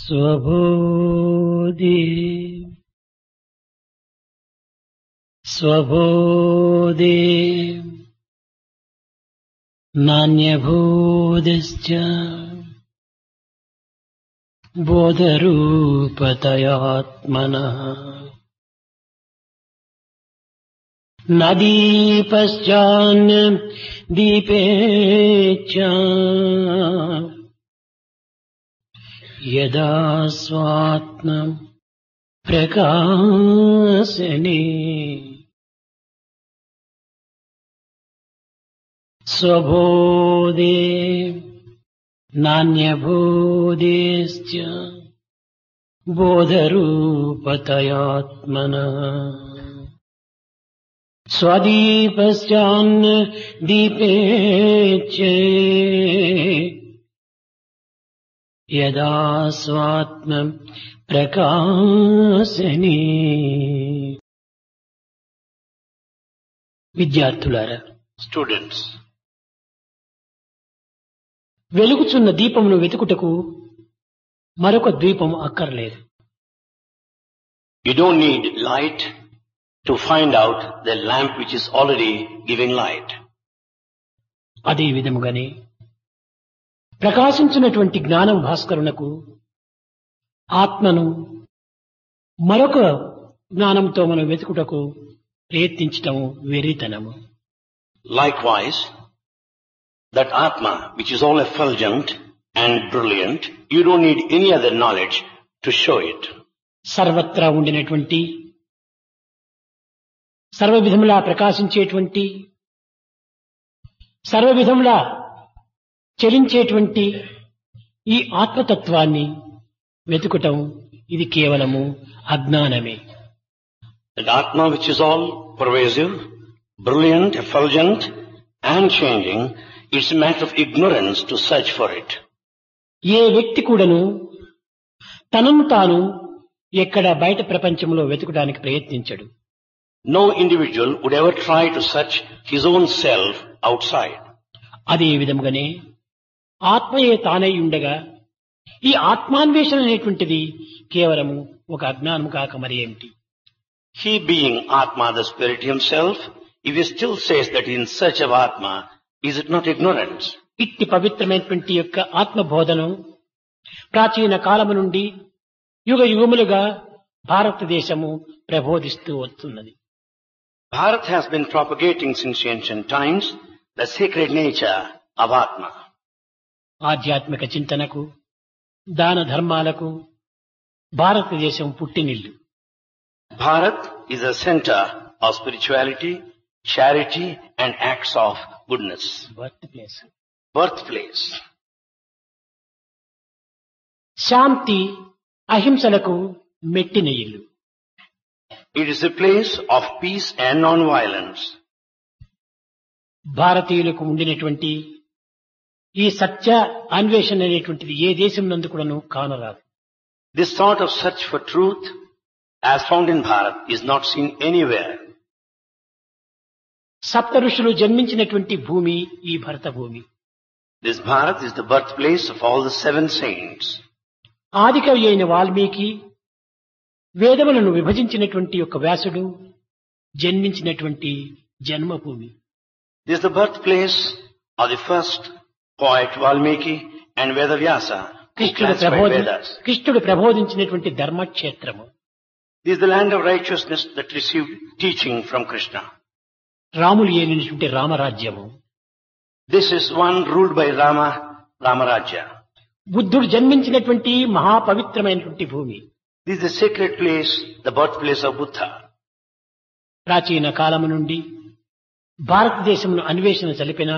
స్వబోధి స్వబోధి నాన్యభూతిశ్చ బోధరూపతయాత్మనః న దీపశ్చాన్య దీపేచ్చ యదా స్వాత్మం ప్రకాశనే స్వబోధే నాన్యభూతిశ్చ బోధరూపతయాత్మనః స్వదీపశ్చాన్య దీపేచ్చ యదా స్వాత్మం ప్రకాశనే. విద్యార్థులారా, Students, వెలుగుచున్న దీపమును వెతుకుటకు మరొక దీపం అక్కర్లేదు. you don't need light to find out the lamp which is already giving light. అదే విధముగానే ప్రకాశించినటువంటి జ్ఞానం భాస్కరునకు ఆత్మను మరొక జ్ఞానంతో మనం వెతుకుటకు ప్రయత్నించటం వెర్రితనము. Likewise, that Atma, which is all effulgent and brilliant, you don't need any other knowledge to show it. సర్వత్రా ఉండినటువంటి సర్వవిధములా ప్రకాశించేటువంటి సర్వవిధములా చలించేటువంటి ఈ ఆత్మతత్వాన్ని వెతుకటం ఇది కేవలము అజ్ఞానమే. That Atma, which is all pervasive, brilliant, effulgent and changing, it's a matter of ignorance to search for it. ఏ వ్యక్తి కూడాను తనను తాను ఎక్కడ బయట ప్రపంచంలో వెతుకడానికి ప్రయత్నించడు. No individual would ever try to search his own self outside. అదే విధముగానే ఆత్మయే తానై ఉండగా ఈ ఆత్మాన్వేషణ అనేటువంటిది కేవలము ఒక అజ్ఞానం కాక మరి ఏమిటి? He being Atma, the Spirit himself, if he still says that in search of Atma, is it not ignorance? ఇట్టి పవిత్రమైనటువంటి యొక్క ఆత్మబోధను ప్రాచీన కాలము నుండి యుగ యుగములుగా భారతదేశము ప్రబోధిస్తూ వస్తున్నది. Bharat has been propagating since ancient times the sacred nature of Atma. ఆధ్యాత్మిక చింతనకు దాన ధర్మాలకు భారతదేశం పుట్టినిల్లు. Bharat is a center of spirituality, charity and acts of goodness. Birth place. Birthplace. శాంతి అహింసలకు మెట్టిన ఇల్లు. It is a place of peace and non-violence. భారతీయులకు ఉండినటువంటి ఈ సత్య అన్వేషణ అనేటువంటిది ఏ దేశం నందు కూడాను కానరాదు. This sort of search for truth as found in Bharat is not seen anywhere. సప్త ఋషులు జన్మించినటువంటి భూమి ఈ భరత భూమి. This Bharat is the birthplace of all the 7 saints. ఆదికవి అయిన వాల్మీకి వేదములను విభజించినటువంటి యొక్క వ్యాసుడు జన్మించినటువంటి జన్మభూమి. This is the birthplace of the first poet Valmiki and Vedavyasa, who classified Vedas. కృష్ణుడు ప్రబోధించినటువంటి ధర్మక్షేత్రము. This is the land of righteousness that received teaching from Krishna. Ramulu ఏలినటువంటి రామరాజ్యము. This is one ruled by Rama, Ramarajya. బుద్ధుడు జన్మించినటువంటి మహాపవిత్రమైనటువంటి భూమి. This is the sacred place, the birthplace of Buddha. ప్రాచీన కాలము నుండి భారతదేశమును అన్వేషణ జరిపిన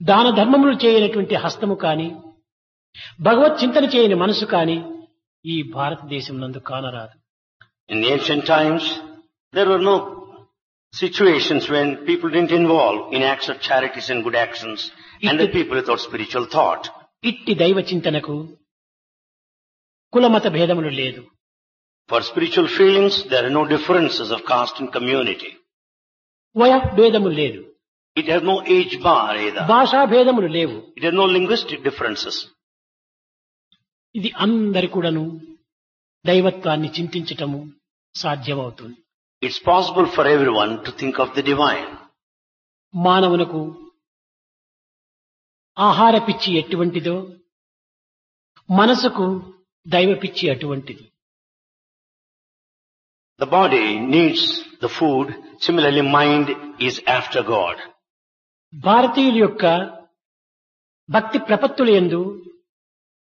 దాన ధర్మములు చేయనటువంటి హస్తము కాని భగవత్ చింతన చేయని మనసు కాని ఈ భారతదేశం నందు కానరాదు. In the ancient times, there were no situations when people didn't involve in acts of charities and good actions, and the people without spiritual thought. ఇట్టి దైవ చింతనకు కులమత భేదములు లేదు. For spiritual feelings, there are no differences of caste and community. వయ భేదములు లేదు. It has no age bar either. భాషా భేదములు లేవు. It has no linguistic differences. ఇది అందరి కూడాను దైవత్వాన్ని చింతించటము సాధ్యమవుతుంది. It's possible for everyone to think of the divine. మానవునకు ఆహార పిచ్చి ఎటువంటిదో మనసుకు దైవ పిచ్చి అటువంటిది. The body needs the food. Similarly, mind is after God. భారతీయుల యొక్క భక్తి ప్రపత్తుల యందు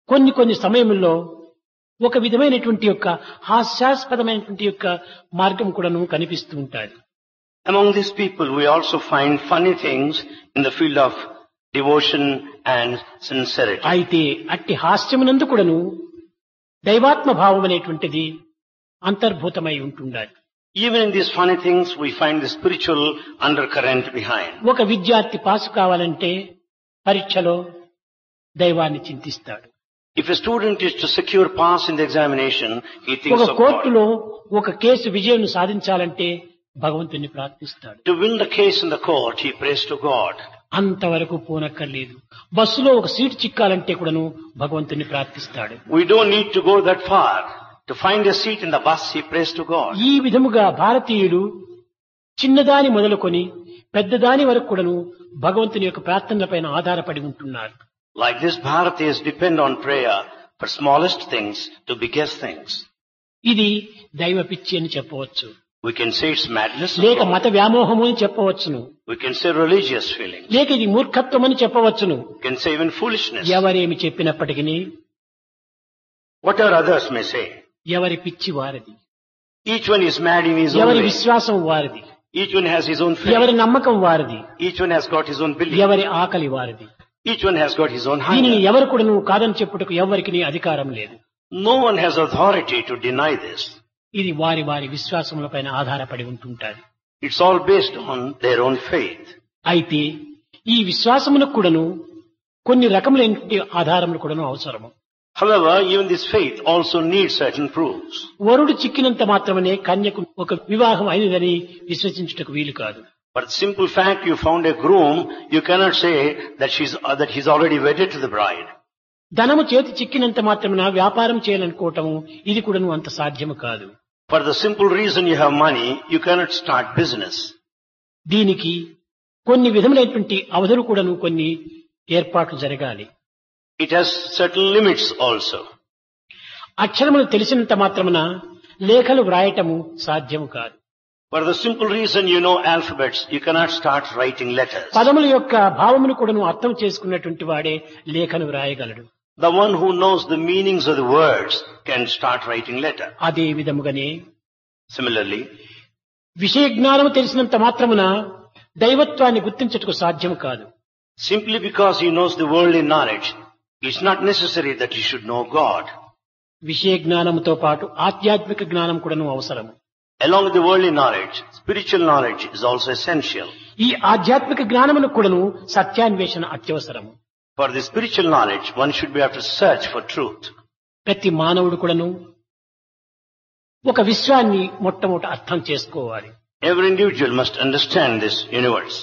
కొన్ని సమయముల్లో ఒక విధమైనటువంటి యొక్క హాస్యాస్పదమైనటువంటి యొక్క మార్గం కూడాను కనిపిస్తూ ఉంటాయి. Among these people, we also find funny things in the field of devotion and sincerity. అయితే అట్టి హాస్యమునందు కూడాను దైవాత్మ భావం అనేటువంటిది అంతర్భూతమై ఉంటుండాలి. Even in these funny things, we find the spiritual undercurrent behind. ఒక విద్యార్థి పాసు కావాలంటే పరీక్షలో దైవాన్ని చింతిస్తాడు. If a student is to secure pass in the examination, he thinks ఒక of God. కోర్టులో ఒక కేసు విజయం సాధించాలంటే భగవంతుని ప్రార్థిస్తాడు. To win the case in the court, he prays to God. అంతవరకు పోనక్కర్లేదు. బస్సులో ఒక సీటు చిక్కాలంటే కూడాను భగవంతుని ప్రార్థిస్తాడు. We don't need to go that far. To find a seat in the bus, he prays to God. ఈ విధముగా భారతీయులు చిన్నదాని మొదలుకొని పెద్దదాని వరకు కూడాను భగవంతుని యొక్క ప్రార్థనలపైన ఆధారపడి ఉంటున్నారు. Like this, Bharatias depend on prayer for smallest things to biggest things. ఇది దైవ పిచ్చి అని చెప్పవచ్చు. We can say it's madness of లేక God. మత వ్యామోహము అని చెప్పవచ్చును. We can say religious feelings. లేక ఇది మూర్ఖత్వం అని చెప్పవచ్చును. We can say even foolishness. ఎవరేమి చెప్పినప్పటికీ Whatever others may say. ఎవరి పిచ్చి వారిది, Each one is mad in his own ఎవరి way. విశ్వాసం వారిది, Each one has his own faith. ఎవరి నమ్మకం వారిది, Each one has got his own belief. ఎవరి ఆకలి వారిది. Each one has got his own దీనిని hunger. ఎవరు కూడా నువ్వు కాదని చెప్పుటకు ఎవరికి అధికారం లేదు. No one has authority to deny this. ఇది వారి వారి విశ్వాసములపైన ఆధారపడి ఉంటుంటారు. It's all based on their own faith. అయితే ఈ విశ్వాసమునకు కూడాను కొన్ని రకములైన ఆధారములు కూడాను అవసరము. However, even this faith also needs certain proofs. వరుడు చిక్కినంత మాత్రమే కన్యకు ఒక వివాహం అయినదని విశ్వసించుటకు వీలు కాదు. But the simple fact you found a groom, you cannot say that he's already wedded to the bride. ధనము చేతి చిక్కినంత మాత్రమున వ్యాపారం చేయాలనుకోవటము ఇది కూడాను అంత సాధ్యము కాదు. For the simple reason you have money, you cannot start business. దీనికి కొన్ని విధములైనటువంటి అవధులు కూడాను కొన్ని ఏర్పాట్లు జరగాలి. It has certain limits also. అక్షరములు తెలిసినంత మాత్రమున లేఖలు వ్రాయటము సాధ్యము కాదు. For the simple reason you know alphabets, you cannot start writing letters. పదముల యొక్క భావమును కూడాను అర్థం చేసుకున్నటువంటి వాడే లేఖను వ్రాయగలడు. The one who knows the meanings of the words can start writing letter. అదే విధముగానే Similarly, విషయ జ్ఞానము తెలిసినంత మాత్రమున దైవత్వాన్ని గుర్తించుటకు సాధ్యం కాదు. simply because he knows the worldly knowledge, it's not necessary that he should know God. విషయ జ్ఞానముతో పాటు ఆధ్యాత్మిక జ్ఞానం కూడాను అవసరము. Along with the worldly knowledge, spiritual knowledge is also essential. ఈ ఆధ్యాత్మిక జ్ఞానమును కూడాను సత్యాన్వేషణ అత్యవసరము. For the spiritual knowledge, one should be able to search for truth. ప్రతి మానవుడు కూడాను ఒక విశ్వాన్ని మొట్టమొదట అర్థం చేసుకోవాలి. Every individual must understand this universe.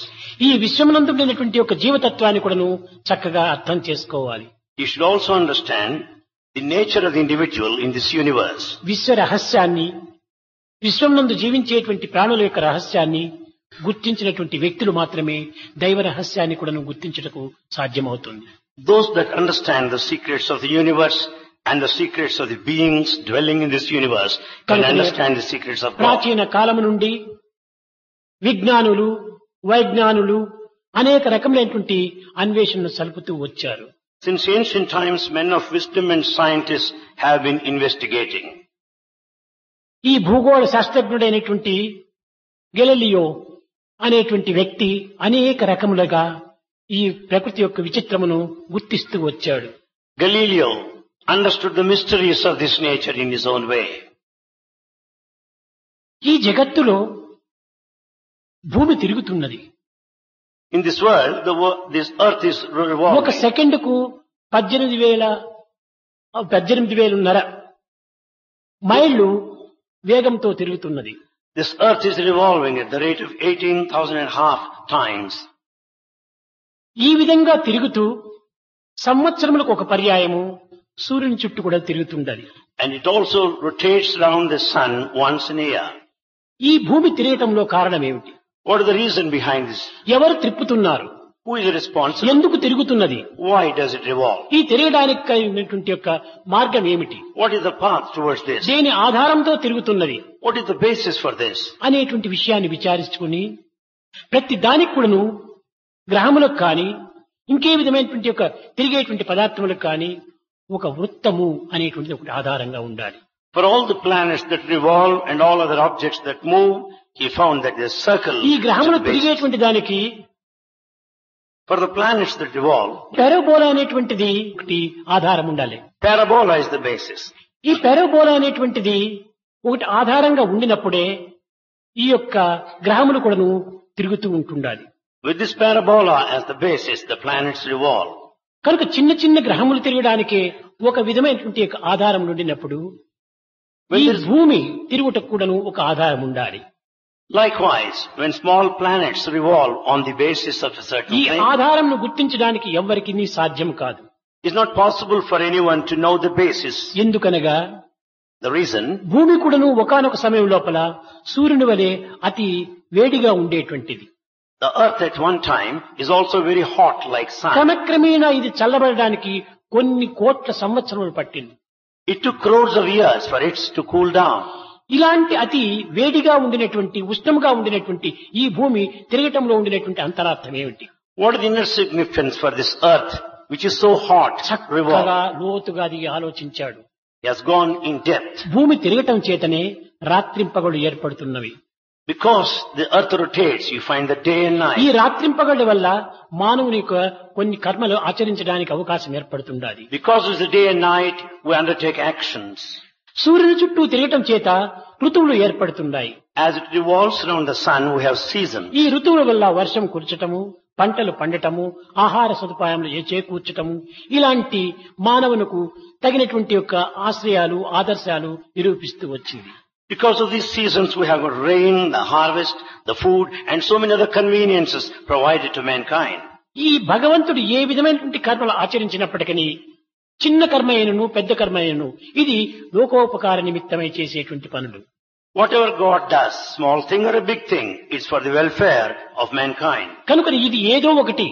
ఈ విశ్వమునందు ఉండేటువంటి ఒక జీవతత్వాన్ని కూడాను చక్కగా అర్థం చేసుకోవాలి. You should also understand the nature of the individual in this universe. విశ్వ రహస్యాన్ని, విశ్వమునందు జీవించేటువంటి ప్రాణుల యొక్క రహస్యాన్ని గుర్తించినటువంటి వ్యక్తులు మాత్రమే దైవ రహస్యాన్ని కూడాను గుర్తించుటకు సాధ్యమవుతుంది. Those that understand the secrets of the universe and the secrets of the beings dwelling in this universe can understand the secrets of God. ప్రాచీన కాలము నుండి విజ్ఞానులు, వైజ్ఞానులు అనేక రకములైనటువంటి అన్వేషణను సలుపుతూ వచ్చారు. Since ancient times, men of wisdom and scientists have been investigating. ఈ భూగోళ శాస్త్రజ్ఞుడైనటువంటి Galileo అనేటువంటి వ్యక్తి అనేక రకములుగా ఈ ప్రకృతి యొక్క విచిత్రమును గుర్తిస్తూ వచ్చాడు. Galileo understood the mysteries of this nature in his own way. ఈ జగత్తులో భూమి తిరుగుతున్నది. In this world, this earth is ఒక revolving. సెకండుకు 18,500 మైళ్ళు వేగంతో తిరుగుతున్నది. This earth is revolving at the rate of 18,500 times. ఈ విధంగా తిరుగుతూ సంవత్సరములకు ఒక పర్యాయము, సూర్యుని చుట్టూ కూడా తిరుగుతుండాలి. And it also rotates around the sun once in a year. ఈ భూమి తిరగటంలో కారణం ఏమిటి? What is the reason behind this? ఎవరు త్రిప్పుతున్నారు? Who is responsible? ఎందుకు తిరుగుతున్నది? Why does it revolve? ఈ తిరగడానికి అయినటువంటి యొక్క మార్గం ఏమిటి? What is the path towards this? దేని ఆధారంతో తిరుగుతున్నది What is the basis for this? అనేటువంటి విషయాన్ని విచారించుకుని ప్రతి దానికి కూడాను గ్రహములకు కానీ ఇంకే విధమైనటువంటి యొక్క తిరిగేటువంటి పదార్థములకు కానీ ఒక వృత్తము అనేటువంటిది ఒకటి ఆధారంగా ఉండాలి. For all the planets that revolve and all other objects that move, he found that the circle ఈ is గ్రహములు the basis. తిరిగేటువంటి దానికి For the planets that revolve, పెరబోలా అనేటువంటిది ఒకటి ఆధారం ఉండాలి. parabola is the basis. ఈ పెరబోలా అనేటువంటిది ఒకటి ఆధారంగా ఉండినప్పుడే ఈ యొక్క గ్రహములు కూడాను తిరుగుతూ ఉంటుండాలి. With this parabola as the basis, the planets revolve. కనుక చిన్న చిన్న గ్రహములు తిరగడానికి ఒక విధమైనటువంటి యొక్క ఆధారం ఉండినప్పుడు ఈ భూమి తిరుగుటకు కూడాను ఒక ఆధారం ఉండాలి. Likewise, when small planets revolve on the basis of a certain ఈ plane, ఆధారంను గుర్తించడానికి ఎవ్వరికి సాధ్యం కాదు. it's not possible for anyone to know the basis. ఎందుకనగా The reason, భూమి కూడాను ఒకానొక సమయం లోపల సూర్యుని వలె అతి వేడిగా ఉండేటువంటిది. the earth at one time is also very hot like sun. క్రమక్రమేణా ఇది చల్లబడడానికి కొన్ని కోట్ల సంవత్సరములు పట్టింది. It took crores of years for it to cool down. ఇలాంటి అతి వేడిగా ఉండినటువంటి ఉష్ణంగా ఉండినటువంటి ఈ భూమి తిరగటంలో ఉండినటువంటి అంతరార్థం ఏమిటి? What is the inner significance for this earth, which is so hot, చక్కగా revolve? లోతుగా అది ఆలోచించాడు. He has gone in depth. భూమి తిరగటం చేతనే రాత్రింపగళ్ళు ఏర్పడుతున్నవి. Because the earth rotates, you find the day and ఈ night. రాత్రింపగళ్ళ వల్ల మానవుని యొక్క కొన్ని కర్మలు ఆచరించడానికి అవకాశం ఏర్పడుతుండాలి. Because it's the day and night, we undertake actions. సూర్యుని చుట్టూ తిరగటం చేత ఋతువులు ఏర్పడుతున్నాయి. As it revolves around the sun, we have seasons. ఈ ఋతువుల వల్ల వర్షం కురచటము, పంటలు పండటము, ఆహార సదుపాయములు చేకూర్చటము, ఇలాంటి మానవునకు తగినటువంటి యొక్క ఆశ్రయాలు ఆదర్శాలు నిరూపిస్తూ వచ్చింది. Because of these seasons, we have got rain, the harvest, the food, and so many other conveniences provided to mankind. ఈ భగవంతుడు ఏ విధమైనటువంటి కర్మలు ఆచరించినప్పటికీ చిన్న కర్మ అయినను పెద్ద కర్మ అయినను ఇది లోకోపకార నిమిత్తమై చేసేటువంటి పనులు. Whatever God does, small thing or a big thing, is for the welfare of mankind. కనుక ఇది ఏదో ఒకటి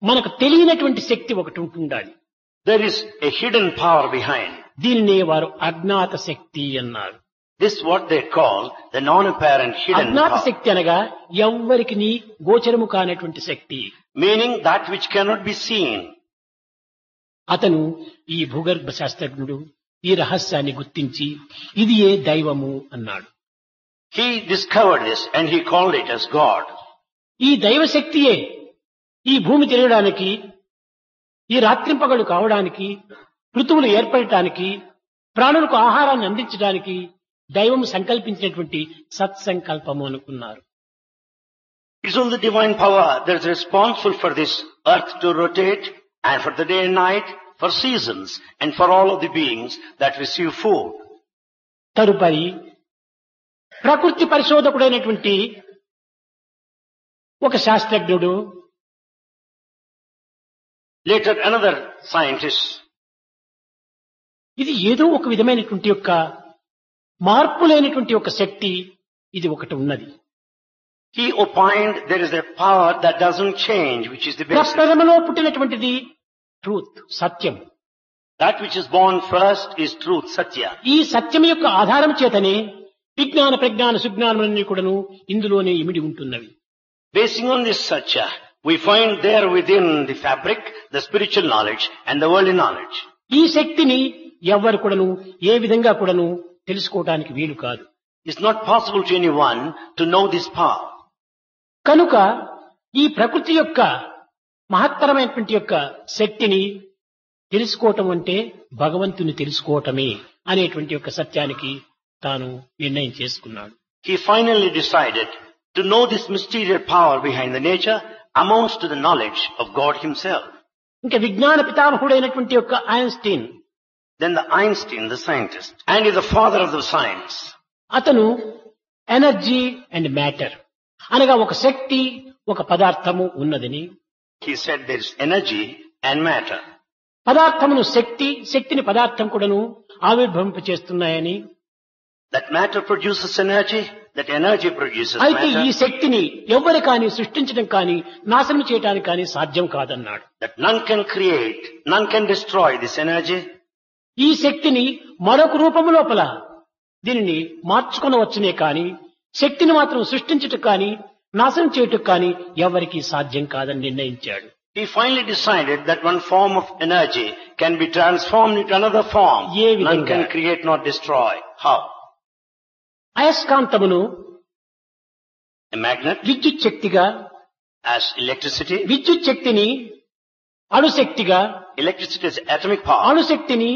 మనకు తెలియనటువంటి శక్తి ఒకటి ఉంటుండాలి. There is a hidden power behind. దీనినే వారు అజ్ఞాత శక్తి అన్నారు. This is what they call the non-apparent hidden అజ్ఞాత power. శక్తి అనగా ఎవ్వరికి గోచరము కానటువంటి శక్తి. Meaning that which cannot be seen. అతను ఈ భూగర్భ శాస్త్రజ్ఞుడు ఈ రహస్యాన్ని గుర్తించి ఇది ఏ దైవము అన్నాడు. He discovered this and he called it as God. ఈ దైవ శక్తియే ఈ భూమి తిరగడానికి, ఈ రాత్రింపగలు కావడానికి, ఋతువులు ఏర్పడటానికి, ప్రాణులకు ఆహారాన్ని అందించడానికి దైవం సంకల్పించినటువంటి సత్సంకల్పము అనుకున్నారు. It's only the divine power that is responsible for this earth to rotate and for the day and night, for seasons and for all of the beings that receive food. తదుపరి ప్రకృతి పరిశోధకుడైనటువంటి ఒక శాస్త్రజ్ఞుడు Later another scientist, ఇది ఏదో ఒక విధమైనటువంటి యొక్క మార్పు లేనటువంటి ఒక శక్తి ఇది ఒకటి ఉన్నది. he opined there is a power that doesn't change, which is the basis. ప్రప్రథమలో పుట్టినటువంటిది ట్రూత్, సత్యం. That which is born first is truth, Satya. ఈ సత్యం యొక్క ఆధారం చేతనే విజ్ఞాన ప్రజ్ఞాన సుజ్ఞానములన్నీ కూడాను ఇందులోనే ఇమిడి ఉంటున్నవి. Basing on this Satya, we find there within the fabric the spiritual knowledge and the worldly knowledge. ఈ శక్తిని ఎవ్వరు కూడాను ఏ విధంగా కూడాను తెలుసుకోవడానికి వీలు కాదు. It's not possible to anyone to know this power. కనుక ఈ ప్రకృతి యొక్క మహత్తరమైనటువంటి యొక్క శక్తిని తెలుసుకోవటం అంటే భగవంతుని తెలుసుకోవటమే అనేటువంటి యొక్క సత్యానికి తాను నిర్ణయం చేసుకున్నాడు. He finally decided to know this mysterious power behind the nature amounts to the knowledge of God himself. ఇంకా విజ్ఞాన పితామహుడైనటువంటి యొక్క Einstein, Then the Einstein, the scientist, and is the father of the science. అతను energy and matter అనగా ఒక శక్తి ఒక పదార్థము ఉన్నదని, He said there is energy and matter. పదార్థమును శక్తి, శక్తిని పదార్థం కూడాను ఆవిర్భవింప చేస్తున్నాయని, That matter produces energy, that energy produces అయితే ఈ matter, శక్తిని ఎవ్వరు కానీ సృష్టించడం కానీ నాశనం చేయడానికి కానీ సాధ్యం కాదన్నాడు. that none can create, none can destroy this energy. ఈ శక్తిని మరొక రూపము లోపల దీనిని మార్చుకొనవచ్చునే కానీ శక్తిని మాత్రం సృష్టించటం కానీ నాశనం చేయటం కానీ ఎవరికీ సాధ్యం కాదని నిర్ణయించాడు. He finally decided that one form of energy can be transformed into another form. A None విధంగా? can create nor destroy. How? అయస్కాంతమును A magnet విద్యుత్ శక్తిగా, as electricity, విద్యుత్ శక్తిని అణుశక్తిగా, electricity is atomic power, అణుశక్తిని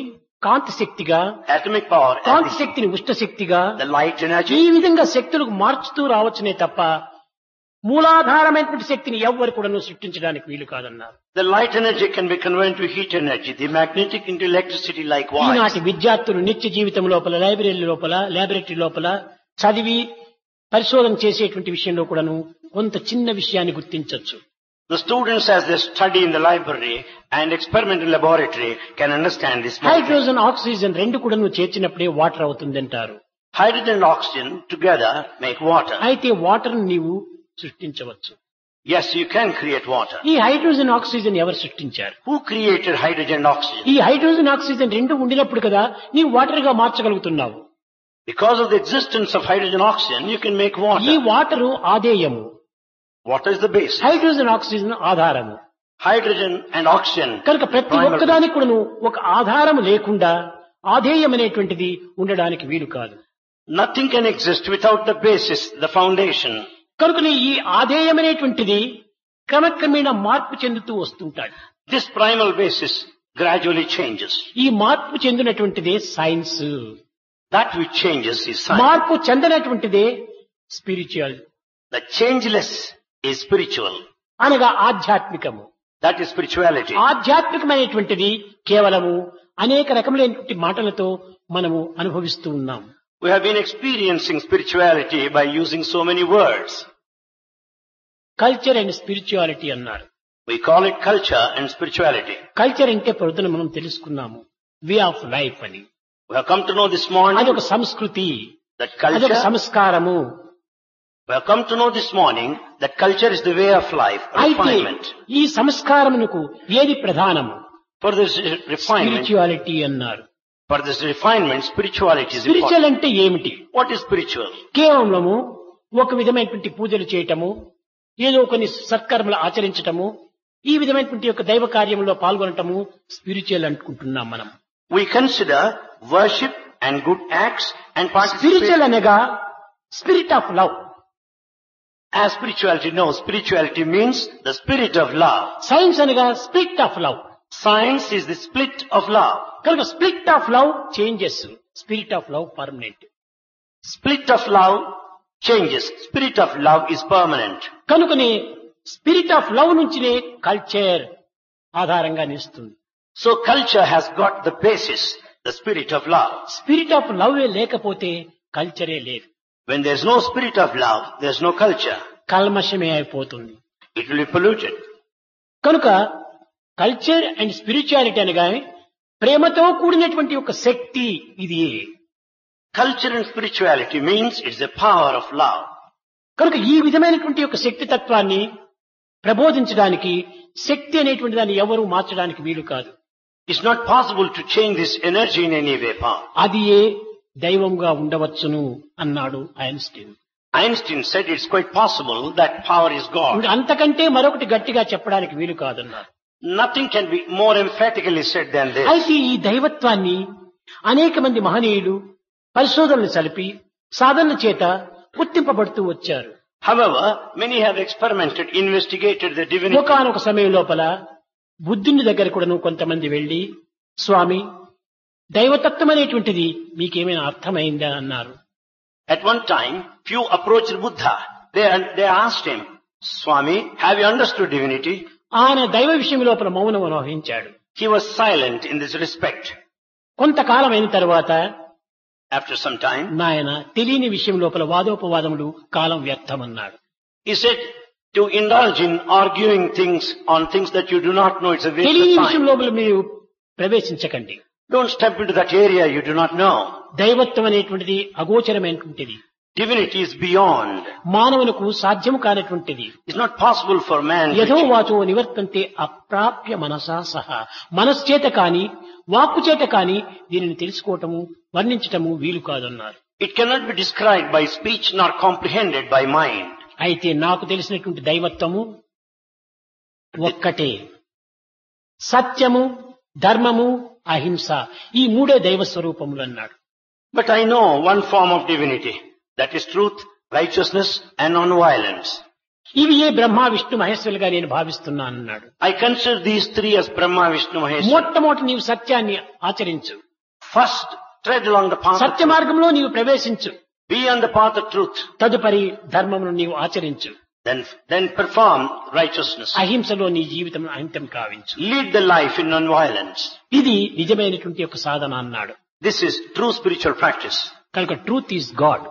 కాంతి శక్తిగా, atomic power, కాంతి శక్తిని ఉష్ణ శక్తిగా, the light ఈ energy. విధంగా శక్తులకు మార్చుతూ రావచ్చునే తప్ప మూలాధారమైనటువంటి శక్తిని ఎవ్వరు కూడా సృష్టించడానికి వీలు కాదన్నారు. The light energy can be converted to heat energy, the magnetic into electricity likewise. ఈనాటి విద్యార్థులు నిత్య జీవితం లోపల లాబొరేటరీ లోపల చదివి పరిశోధన చేసేటువంటి విషయంలో కూడాను కొంత చిన్న విషయాన్ని గుర్తించవచ్చు. The students as they study in the library and experimental laboratory can understand this. Hydrogen, oxygen రెండు కూడాను చేర్చినప్పుడే వాటర్ అవుతుందంటారు. Hydrogen and oxygen together make water. అయితే వాటర్ నీవు సృష్టించవచ్చు. Yes, you can create water. ఈ హైడ్రోజన్, ఆక్సిజన్ ఎవరు సృష్టించారు? Who created hydrogen and oxygen? ఈ హైడ్రోజన్, ఆక్సిజన్ రెండు ఉండినప్పుడు కదా నీవు వాటర్ గా మార్చగలుగుతున్నావు. Because of the existence of hydrogen and oxygen, you can make ఈ water. వాటరు ఆదేయము, Water is the basis. Hydrogen, oxygen ఆధారము. Hydrogen and oxygen. కనుక ప్రతి Primary. ఒక్కదానికి కూడాను ఒక ఆధారం లేకుండా ఆధేయం అనేటువంటిది ఉండడానికి వీలు కాదు. Nothing can exist without the basis, the foundation. కనుకనే ఈ ఆధేయం అనేటువంటిది క్రమక్రమేణా మార్పు చెందుతూ వస్తుంటాడు. This primal basis gradually changes. ఈ మార్పు చెందినటువంటిదే science. That which changes is science. మార్పు చెందనటువంటిదే spiritual, The changeless is spiritual. అనగా ఆధ్యాత్మికము. That is spirituality. ఆధ్యాత్మికమైనటువంటిది కేవలము అనేక రకములైనటువంటి మాటలతో మనము అనుభవిస్తూ ఉన్నాం. We have been experiencing spirituality by using so many words. Culture and spirituality అన్నారు. We call it culture and spirituality. Culture అంటే పొద్దున మనం తెలుసుకున్నాము వే ఆఫ్ లైఫ్ అని. We have come to know this morning అదొక సంస్కృతి, that అదొక culture, సంస్కారము. we have come to know this morning that culture is the way of life, అయితే refinement. ఈ సంస్కారమునకు ఏది ప్రధానము? For this refinement, స్పిరిచువాలిటీ అన్నారు. spirituality is spiritual important. అంటే ఏమిటి? What is spiritual? కేవలము ఒక విధమైనటువంటి పూజలు చేయటము, ఏదో కొన్ని సత్కర్మలు ఆచరించటము, ఈ విధమైనటువంటి యొక్క దైవ కార్యంలో పాల్గొనటము స్పిరిచువల్ అనుకుంటున్నాం మనం. We consider worship and good acts and participation. Spiritual అనగా spirit of love. As spirituality knows, spirituality means the spirit of love. Science అనగా spirit of love. Science is the split of love. కనుక spirit of love changes, spirit of love permanent. Split of love changes. Spirit of love is permanent. కనుకనే spirit of love నుంచినే culture ఆధారంగా నిలుస్తుంది. So culture has got the basis, the spirit of love. Spirit of love లేకపోతే కల్చరే లేదు. When there's no spirit of love, there's no culture. కల్మషమే అయిపోతుంది. It will be polluted. కనుక culture and spirituality అనగా ప్రేమతో కూడినటువంటి ఒక శక్తి ఇది. Culture and spirituality means it's the power of love. కనుక ఈ విధమైనటువంటి ఒక శక్తి తత్వాన్ని ప్రబోధించడానికి శక్తి అనేటువంటి దాన్ని ఎవరు మార్చడానికి వీలు కాదు. It's not possible to change this energy in any way, power. అది ఏ దైవంగా ఉండవచ్చును అన్నాడు Einstein. Einstein said it's quite possible that power is God. ఇంకా అంతకంటే మరొకటి గట్టిగా చెప్పడానికి వీలు కాదన్నారు. Nothing can be more emphatically said than this. అయితే ఈ దైవత్వాన్ని అనేక మంది మహనీయులు పరిశోధనలు సలిపి సాధనల చేత గుర్తింపబడుతూ వచ్చారు. However, many have experimented, investigated the divinity. ఒకానొక సమయం లోపల బుద్ధుని దగ్గర కూడాను కొంతమంది వెళ్లి, స్వామి దైవతత్వం అనేటువంటిది మీకేమైనా అర్థమైందా అన్నారు. At one time, few approached Buddha. They asked him, Swami, have you understood divinity? ఆయన దైవ విషయం లోపల మౌనం వహించాడు. He was silent in this respect. కొంతకాలం అయిన తర్వాత After some time, నాయన తెలియని విషయం లోపల వాదోపవాదములు కాలం వ్యర్థమన్నాడు. he said, to indulge in arguing things on things that you do not know, it's a waste తెలియని of విషయం time. లోపల మీరు ప్రవేశించకండి. Don't step into that area you do not know. దైవత్వం అనేటువంటిది అగోచరమైనటువంటిది. Divinity is beyond. మానవులకు సాధ్యం కానటువంటిది. It's not possible for man to యథో achieve. వాచో నివర్తంతే అప్రాప్య మనసా సహా. మనస్చేత కాని వాక్కు చేత కాని దీనిని తెలుసుకోవటము వర్ణించటము వీలు కాదన్నారు. It cannot be described by speech nor comprehended by mind. అయితే నాకు తెలిసినటువంటి దైవత్వము ఒక్కటే. సత్యము, ధర్మము, అహింస ఈ మూడే దైవ స్వరూపములు అన్నాడు. But I know one form of divinity. That is truth, righteousness and non-violence. ఇవి ఏ బ్రహ్మ విష్ణు మహేశ్వరులుగా నేను భావిస్తున్నాను అన్నాడు. I consider these three as Brahma, Vishnu, Maheshwara. మొట్టమొదటి నీవు సత్యాన్ని ఆచరించు. First, tread along the path of Satya truth. మార్గంలో నీవు ప్రవేశించు. Be on the path of truth. తదుపరి ధర్మమును నీవు ఆచరించు. Then perform righteousness. అహింసలో నీ జీవితం అంతం కావించు. Lead the life in non-violence. ఇది నిజమైనటువంటి ఒక సాధన అన్నాడు. This is true spiritual practice. కనుక truth is God.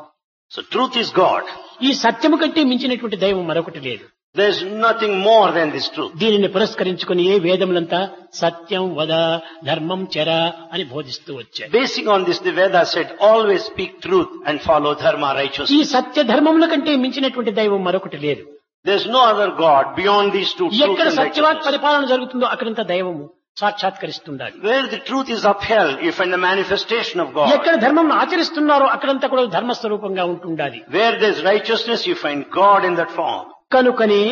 So truth is God. ఈ సత్యము కంటే మించినటువంటి దైవం మరొకటి లేదు. There is nothing more than this truth. దీనిని పురస్కరించుకుని ఏ వేదములంతా సత్యం వద ధర్మం చెర అని బోధిస్తూ వచ్చాయి. Basing on this, the Vedas said, always speak truth and follow dharma, ఈ righteousness. సత్య ధర్మముల కంటే మించినటువంటి దైవం మరొకటి లేదు. There is no other God beyond these two, truth ఎక్కడ and సత్యవాక్ righteousness. పరిపాలన జరుగుతుందో అక్కడంతా దైవము సాక్షాత్కరిస్తుండాలి. Where the truth is upheld, you find the manifestation of God. ఎక్కడ ధర్మం ఆచరిస్తున్నారో అక్కడంతా కూడా ధర్మస్వరూపంగా ఉంటుండాలి. Where there is righteousness, you find God in that form. కనుకనే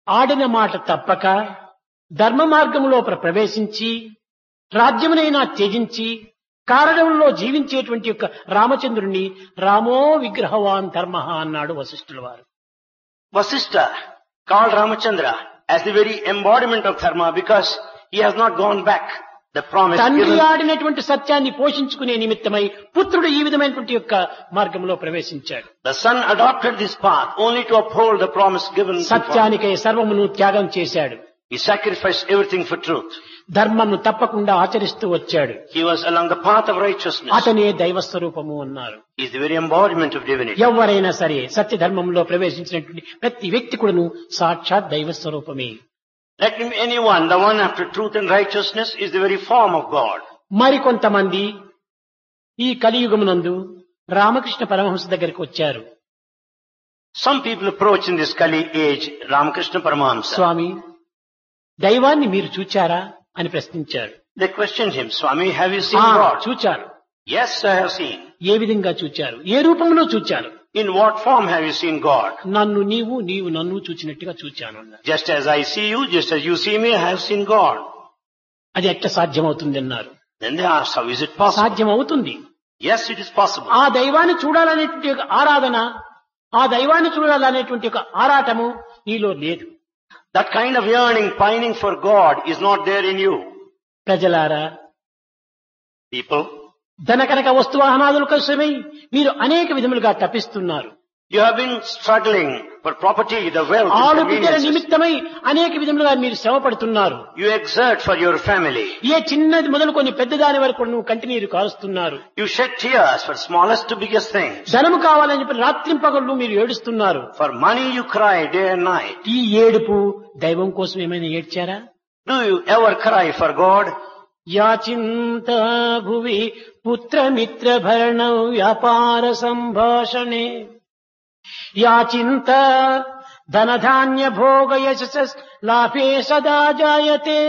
ఆడిన మాట తప్పక ధర్మ మార్గములో ప్రవేశించి రాజ్యమునైనా త్యజించి కారణంలో జీవించేటువంటి యొక్క రామచంద్రుణ్ణి రామో విగ్రహవాన్ ధర్మ అన్నాడు వశిష్ఠుల వారు. Vasishtha called Ramachandra as the very embodiment of dharma because he has not gone back. The promise తండ్రి given. ఆడినటువంటి సత్యాన్ని పోషించుకునే నిమిత్తమై పుత్రుడు ఈ విధమైనటువంటి యొక్క మార్గంలో ప్రవేశించాడు. The son adopted this path only to uphold the promise given. to సత్యానికై సర్వమును త్యాగం చేశాడు. He sacrificed everything for truth. ధర్మమును తప్పకుండా ఆచరిస్తూ వచ్చాడు. He was along the path of righteousness. అతనే దైవస్వరూపము అన్నారు. He is the very embodiment of divinity. ఎవరైనా సరే సత్య ధర్మంలో ప్రవేశించినటువంటి ప్రతి వ్యక్తి కూడాను సాక్షాత్ దైవస్వరూపమే. Let him anyone, the one after truth and righteousness is the very form of God. మరికొంతమంది ఈ కలియుగమునందు రామకృష్ణ పరమహంస దగ్గరికి వచ్చారు. Some people approach in this Kali age Ramakrishna Paramahamsa. స్వామి దైవాన్ని మీరు చూచారా అని ప్రశ్నించారు. They questioned him, Swami, have you seen God? చూచారు. Yes, I have seen. ఏ విధంగా చూచారు? ఏ రూపంలో చూచారు? In what form have you seen God? నన్ను నీవు నీవు నన్ను చూచినట్టుగా చూచాను అన్నారు. Just as I see you, just as you see me, I have seen God. అది ఎట్లా సాధ్యమవుతుంది అన్నారు. Then they asked, how is it possible? సాధ్యం అవుతుంది. Yes, it is possible. ఆ దైవాన్ని చూడాలనేటువంటి ఒక ఆరాధన, ఆ దైవాన్ని చూడాలనేటువంటి ఒక ఆరాటము నీలో లేదు. That kind of yearning, pining for God is not there in you. ప్రజలారా, People, ధనకనక వస్తువాహనాదుల కోసమై మీరు అనేక విధములుగా తపిస్తున్నారు. you have been struggling for property, the wealth, and ఆలు బిడ్డల conveniences. నిమిత్తమై అనేక విధములుగా మీరు శ్రమ పడుతున్నారు. You exert for your family. ఏ చిన్నది మొదలుకొని పెద్దదాని వరకు నువ్వు కంటినీరు కారుస్తున్నారు. You shed tears for smallest to biggest things. ధనము కావాలని చెప్పి రాత్రింపగళ్ళు మీరు ఏడుస్తున్నారు. For money you cry day and night. ఈ ఏడుపు దైవం కోసం ఏమైనా ఏడ్చారా? Do you ever cry for God? యాచింత భువి పుత్రమిత్ర భరణ వ్యాపార సంభాషణే యాచింత ధనధాన్య భోగ యశస్ లాభే సదా జాయతే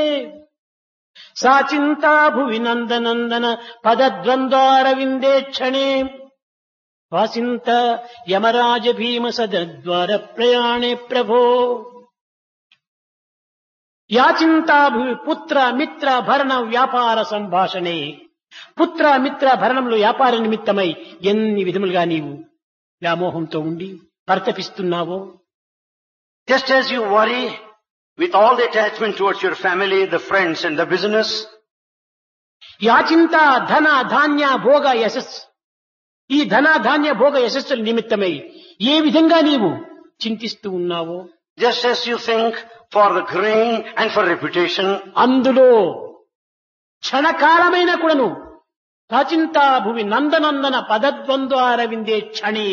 సాచింత భువి నందనందన పదద్వంద్వారవిందే క్షణే వాసింత యమరాజ భీమ సద్వార ప్రయాణే ప్రభో యాచింతా పుత్ర మిత్ర భరణ వ్యాపార సంభాషణే. పుత్ర మిత్ర భరణంలో వ్యాపార నిమిత్తమై ఎన్ని విధములుగా నీవు వ్యామోహంతో ఉండి పరితపిస్తున్నావో, Just as you worry with all the attachment towards your family, the friends and the business, యాచింత ధన ధాన్య భోగ యశస్సు, ఈ ధన ధాన్య భోగ యశస్సుల నిమిత్తమై ఏ విధంగా నీవు చింతిస్తూ ఉన్నావో, just as you think for the grain and for reputation, అందులో క్షణకాలమైన కూడాను ప్రాచింతా భూమి నందనందన పదద్వంద్వారవిందే క్షణే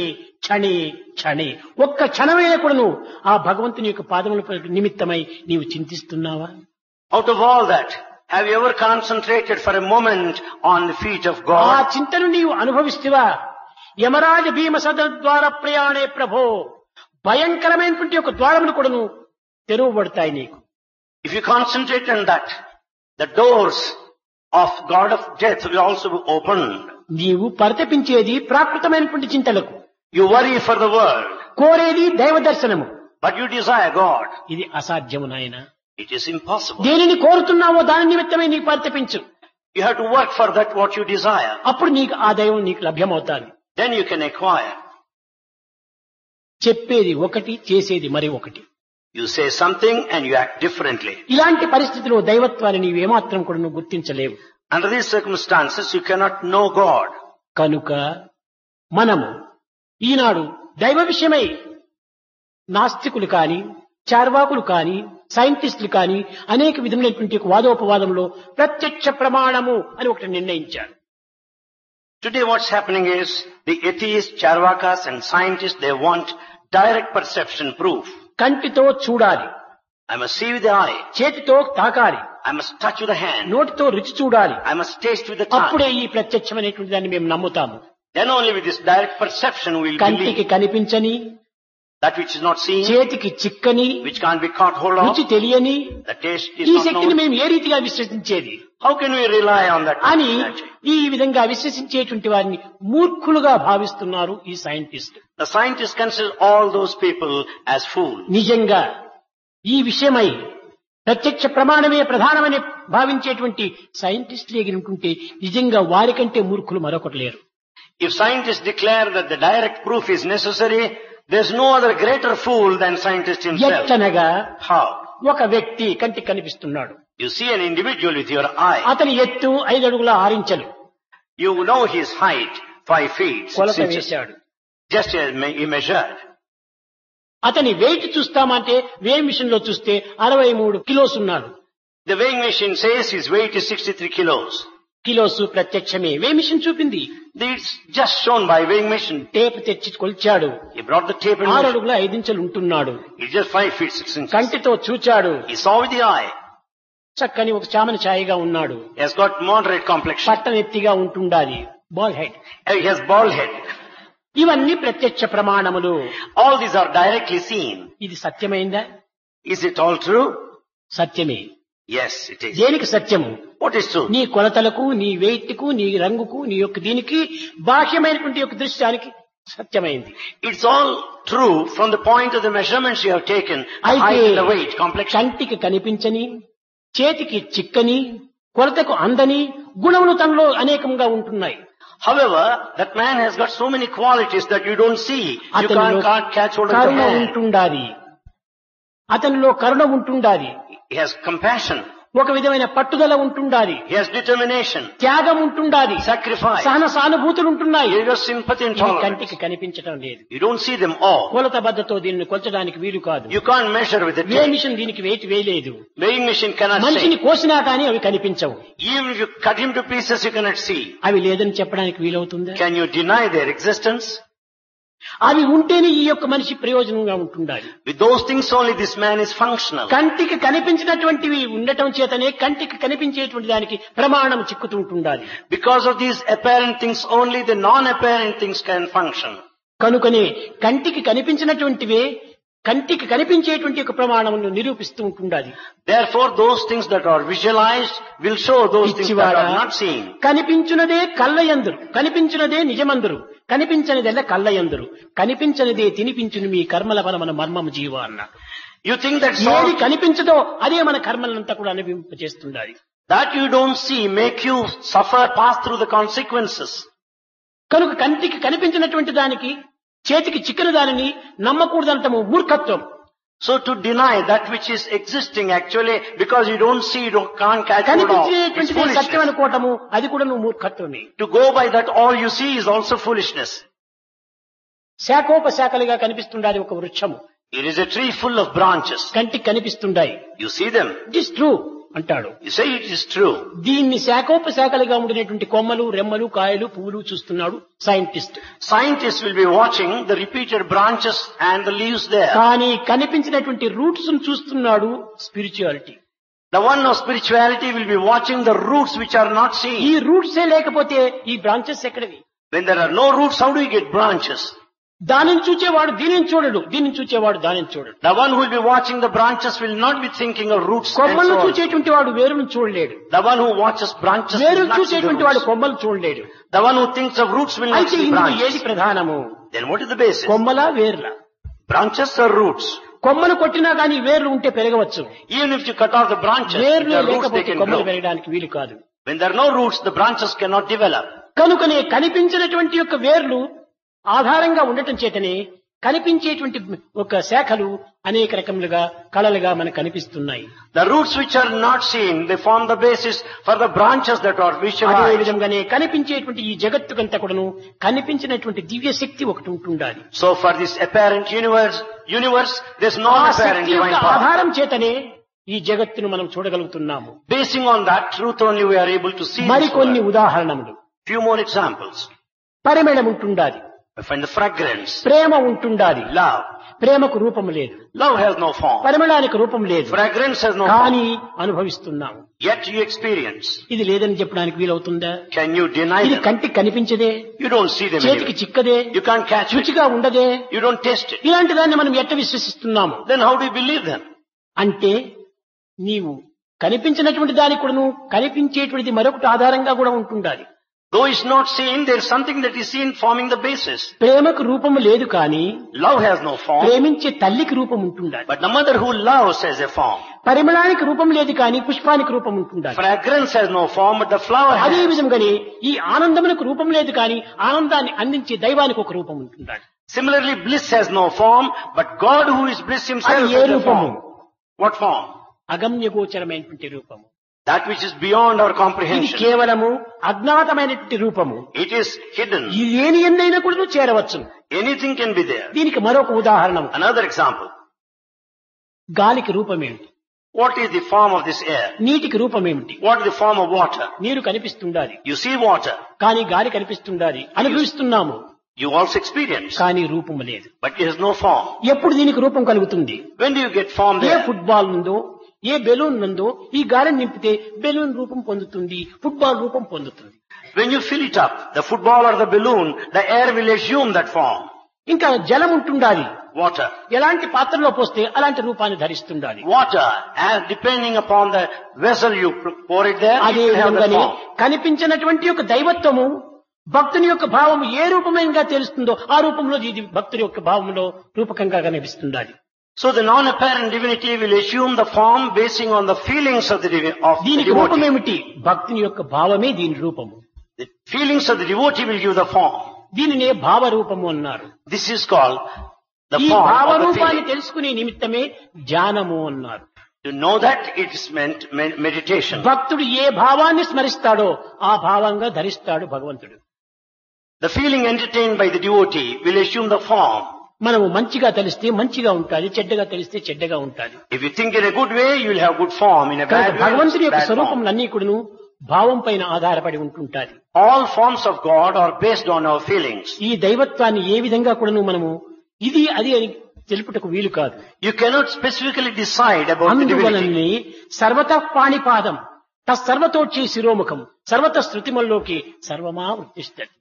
క్షణే క్షణే, ఒక్క క్షణమైన కూడాను ఆ భగవంతుని యొక్క పాదముల నిమిత్తమై నీవు చింతిస్తున్నావా? out of all that, Have you ever concentrated for a moment on the feet of ఆ God? చింతను నీవు అనుభవిస్తువా? యమరాజ భీమ సద ద్వార ప్రయాణే ప్రభో, భయంకరమైనటువంటి ఒక ద్వారములు కూడాను తెరవబడతాయి నీకు. If you concentrate on that, the doors of God of death will also be opened. నీవు పరితపించేది ప్రాకృతమైనటువంటి చింతలకు, You worry for the world, కోరేది దైవ దర్శనము. but you desire God. ఇది అసాధ్యము నాయన. It is impossible. దేనిని కోరుతున్నావో దాని నిమిత్తమే నీకు పరితపించు. You have to work for that what you desire. అప్పుడు నీకు ఆ దైవం నీకు లభ్యమవుతాది. Then you can acquire. చెప్పేది ఒకటి, చేసేది మరి ఒకటి. You say something and you act differently. ఇలాంటి పరిస్థితిలో దైవత్వాన్ని నీవేమాత్రం కూడా నువ్వు గుర్తించలేవు. Under these circumstances, you cannot know God. కనుక మనము ఈనాడు దైవ విషయమై నాస్తికులు కాని, చార్వాకులు కాని, సైంటిస్టులు కాని అనేక విధములైనటువంటి వాదోపవాదంలో ప్రత్యక్ష ప్రమాణము అని ఒకటి నిర్ణయించారు. Today what's happening is, the atheists, charvakas and scientists, they want direct perception proof. కంటితో చూడాలి, I must see with the eye. చేతితో తాకాలి, I must touch with the hand. నోటితో రుచి చూడాలి. I must taste with the tongue. అప్పుడే ఈ ప్రత్యక్షమైనటువంటి దాన్ని మేము నమ్ముతాము. Then only with this direct perception we will కంటికి believe. కనిపించని, That which is not seen, చేతికి చిక్కని, which can't be caught hold of, రుచి తెలియని the taste ఈ is not శక్తిని known. మేము ఏ రీతిగా విశ్వసించేది How can we rely on that అని magic? ఈ విధంగా విశ్వసించేటువంటి వారిని మూర్ఖులుగా భావిస్తున్నారు ఈ scientist. The scientists consider all those people as fools. నిజంగా ఈ విషయమై ప్రత్యక్ష ప్రమాణమే ప్రధానమని భావించేటువంటి సైంటిస్టులు ఎగిరికుంటే నిజంగా వారికంటే మూర్ఖులు మరొకటి లేరు. If scientists declare that the direct proof is necessary, there's no other greater fool than scientist himself. ఎట్లనగా How? ఒక వ్యక్తి కంటికి కనిపిస్తున్నాడు. You see an individual with your eye. అతని ఎత్తు 5 అడుగుల 6 ఇంచులు. You know his height, 5 feet, 6 కొలత inches. వేశాడు. Just as he measured. అతని వెయిట్ చూస్తామంటే వేయింగ్ మిషన్ లో చూస్తే 63 కిలోస్ ఉన్నాడు. The weighing machine says his weight is 63 kilos. Kilos ప్రత్యక్షమే వేయింగ్ మిషన్ చూపింది. It's just shown by weighing machine. Tape తెచ్చి కొలిచాడు. He brought the tape and 6 measured. అడుగుల 5 ఇంచులు ఉంటున్నాడు. He's just 5 feet 6 inches. కంటితో చూచాడు. He saw with the eye. చక్కని ఒక చామన ఛాయగా ఉన్నాడు. He has got moderate complexion. పట్టనెత్తిగా ఉంటుండాలి. Ball head. He has bald head. ఇవన్నీ ప్రత్యక్ష ప్రమాణములు. All these are directly seen. ఇది సత్యమైందా? Is it all true? సత్యమే. Yes, it is. దేనికి సత్యము? What is true? నీ కొలతలకు, నీ వెయిట్ కు, నీ రంగుకు, నీ యొక్క దీనికి బాహ్యమైనటువంటి యొక్క దృశ్యానికి సత్యమైంది. It's all true from the point of the measurements you have taken, the అయితే height and the weight, complexion. కంటికి కనిపించని, చేతికి చిక్కని, కొలతకు అందని గుణములు తనలో అనేకంగా ఉంటున్నాయి. However, that man has got so many qualities that you don't see. You అతనిలో can't catch hold of the Karuna hand. ఉంటుండాలి. అతనిలో కరుణ ఉంటుండాలి. He has compassion. ఒక విధమైన పట్టుదల ఉంటుండాలి. He has determination. త్యాగం ఉంటుండాలి. Sacrifice. సహన సానుభూతులు ఉంటున్నాయి. He has sympathy and ఇవి tolerance. కంటికి కనిపించడం లేదు. You don't see them all. కొలత బద్దతో దీనిని కొల్చడానికి వీలు కాదు. You can't measure with a way tape. Machine దీనికి వెయిట్ వేయలేదు. Weighing machine cannot మనిషిని say. కోసినా కానీ అవి కనిపించవు. Even if you cut him to pieces, you cannot see. అవి లేదని చెప్పడానికి వీలవుతుందా? Can you deny their existence? అవి ఉంటేనే ఈ యొక్క మనిషి ప్రయోజనంగా ఉంటుండాలి. With those things only this man is functional. కంటికి కనిపించినటువంటివి ఉండటం చేతనే కంటికి కనిపించేటువంటి దానికి ప్రమాణం చిక్కుతూ ఉంటుండాలి. Because of these apparent things only, the non-apparent things can function. కనుకనే కంటికి కనిపించినటువంటివే కంటికి కనిపించేటువంటి ఒక ప్రమాణమును నిరూపిస్తూ ఉంటుండాలి. Therefore, those things that are visualized will show those things that పిచ్చివాడా, are not seen. కనిపించునదే కళ్ళయందురు, కనిపించునదే నిజమందురు, కనిపించనిదెల్ల కళ్ళయందురు, కనిపించనిదే తినిపించును మీ కర్మల ఫలమన మర్మము జీవ అన్న. You think that ఏది కనిపించదో అదే మన కర్మలంతా కూడా అనుభవింపజేస్తుండాలి. that you don't see make you suffer, pass through the consequences. కనుక కంటికి కనిపించినటువంటి దానికి, చేతికి చిక్కిన దానిని నమ్మకూడదంటము మూర్ఖత్వం. So to deny that which is existing actually, because you don't see, you can't catch hold of, it's కనిపించేటువంటిది Satyam foolishness. అనుకోవటము అది కూడా నువ్వు మూర్ఖత్వమే. To go by that all you see is also foolishness. శాఖోపశాఖలుగా కనిపిస్తుండాలి ఒక వృక్షము. It is a tree full of branches. కంటికి కనిపిస్తుండాయి. You see them. It is true అంటాడు. You say it is true. దీన్ని శాఖోపశాఖలుగా ఉండినటువంటి కొమ్మలు, రెమ్మలు, కాయలు, పువ్వులు చూస్తున్నాడు scientist. Scientists will be watching the repeated branches and the leaves there. కానీ కనిపించినటువంటి రూట్స్ చూస్తున్నాడు spirituality. The one of spirituality will be watching the roots which are not ఈ seen. రూట్సే లేకపోతే ఈ branches ఎక్కడవి? When there are no roots, how do you get branches? దానిని చూచేవాడు దీనిని చూడడు, దీనిని చూచేవాడు దానిని చూడడు. The one who will be watching the branches will not be thinking of roots and కొమ్మలను so on. చూచేటువంటి వాడు వేరును చూడలేడు, The one who watches branches will వేరు not see the చూసేటువంటి వాడు roots. కొమ్మలు చూడలేడు. The one who thinks of roots will not అయితే see ఇందులో branches. ఏది ప్రధానము? Then what is the basis? కొమ్మలా వేర్లా? Branches or roots? కొమ్మలు కొట్టినా గానీ వేర్లు ఉంటే పెరగవచ్చు, Even if you cut off the branches, if వేర్లు there are roots, they లేకపోతే can కొమ్మలు grow. పెరగడానికి వీలు కాదు. When there are no roots, the branches cannot develop. కనుకనే కనిపించినటువంటి యొక్క వేర్లు ఆధారంగా ఉండటం చేతనే కనిపించేటువంటి ఒక శాఖలు అనేక రకములుగా కళలుగా మనకు కనిపిస్తున్నాయి. The roots which are not seen, they form the basis for the branches that are అదే visualized. విధంగానే కనిపించేటువంటి ఈ జగత్తుకంతా కూడాను కనిపించినటువంటి దివ్య శక్తి ఒకటి ఉంటుండాలి. So for this apparent universe, there's ఆ no apparent శక్తి divine యొక్క power. ఆధారం చేతనే ఈ జగత్తును మనం చూడగలుగుతున్నాము. Basing on that truth only we are able to see this మరికొన్ని world. ఉదాహరణములు. Few more examples. పరిమళం ఉంటుండాలి, We find the fragrance, ప్రేమ ఉంటుండాలి. love. ప్రేమకు రూపం లేదు, Love has no form. పరిమళానికి రూపం లేదు, Fragrance has no form. కానీ అనుభవిస్తున్నాము. Yet you experience. ఇది లేదని చెప్పడానికి వీలవుతుందా? Can you deny ఇది them? కంటికి కనిపించదే, You don't see them చేతికి anyway. చిక్కదే, You can't catch it. రుచిగా ఉండదే, You don't taste it. ఇలాంటి దాన్ని మనం ఎట్ట విశ్వసిస్తున్నాము? Then how do you believe them? అంటే నీవు కనిపించినటువంటి దానికి కూడాను కనిపించేటువంటిది మరొకటి ఆధారంగా కూడా ఉంటుండాలి. Though it's not seen, there's something that is seen forming the basis. ప్రేమకు రూపము లేదు కానీ Love has no form, ప్రేమించే తల్లికి రూపం ఉంటుండాలి. but the mother who loves has a form. పరిమళానికి రూపం లేదు కానీ పుష్పానికి రూపం ఉంటుండాలి. Fragrance has no form, but the flower అదే has. విధంగానే ఈ ఆనందమునకు రూపం లేదు కానీ ఆనందాన్ని అందించే దైవానికి ఒక రూపం ఉంటుండాలి. Similarly, bliss has no form, but God who is bliss himself అది ఏ has a రూపము? form. What form? అగమ్య గోచరమైనటువంటి రూపము. That which is beyond our ఇది comprehension. కేవలము అజ్ఞాతమైనటువంటి రూపము. It is hidden. ఇది ఏని ఎందైనా కూడా చేరవచ్చు. Anything can be there. దీనికి మరొక ఉదాహరణ, Another example. గాలికి రూపమేమిటి? What is the form of this air? నీటికి రూపమేమిటి? What is the form of water? నీరు కనిపిస్తుండాలి You see water. కానీ గాలి కనిపిస్తుండాలి, అనుభవిస్తున్నాము You also experience. కానీ రూపము లేదు. But it has no form. ఎప్పుడు దీనికి రూపం కలుగుతుంది? When do you get form A there? Football ఉందో, ఏ బెలూన్ ఉందో, ఈ గాలిని నింపితే బెలూన్ రూపం పొందుతుంది, ఫుట్బాల్ రూపం పొందుతుంది. When you fill it up, the football or the balloon, the air will assume that form. ఇంకా జలం ఉంటుండాలి, Water. ఎలాంటి పాత్రలో పోస్తే అలాంటి రూపాన్ని ధరిస్తుండాలి. Water, as depending upon the vessel you pour it there, అదే it will have the విధంగానే form. కనిపించినటువంటి యొక్క దైవత్వము భక్తుని యొక్క భావము ఏ రూపమైనగా తెలుస్తుందో ఆ రూపంలో ఇది భక్తుని యొక్క భావంలో రూపకంగా కనిపిస్తుండాలి. So the non-apparent divinity will assume the form basing on the feelings of the దీనికి devotee. రూపమేమిటి? భక్తుని యొక్క భావమే దీని రూపము. The feelings of the devotee will give the form. దీనినే భావ రూపము అన్నారు. This is called the ఈ form భావ of the రూపాన్ని feeling. తెలుసుకునే నిమిత్తమే ధ్యానము అన్నారు. To know that it is meant meditation. భక్తుడు ఏ భావాన్ని స్మరిస్తాడో ఆ భావంగా ధరిస్తాడు భగవంతుడు. The feeling entertained by the devotee will assume the form. మనము మంచిగా తెలిస్తే మంచిగా ఉంటుంది, చెడ్డగా తెలిస్తే చెడ్డగా ఉంటుంది. If you think in a good way, you will have good form. In a కనుక bad way, భగవంతుని యొక్క bad form. స్వరూపములన్నీ కూడాను భావం పైన ఆధారపడి ఉంటుంటాది. All forms of God are based on our feelings. ఈ దైవత్వాన్ని ఏ విధంగా కూడాను మనము ఇది అది అని తెలుపుటకు వీలు కాదు. You cannot specifically decide about the divinity. అందువలనే సర్వతః పాణిపాదం తత్సర్వతోచ్చి శిరోముఖం సర్వత శృతిమల్లోకి సర్వమా ఉత్తిష్టతి.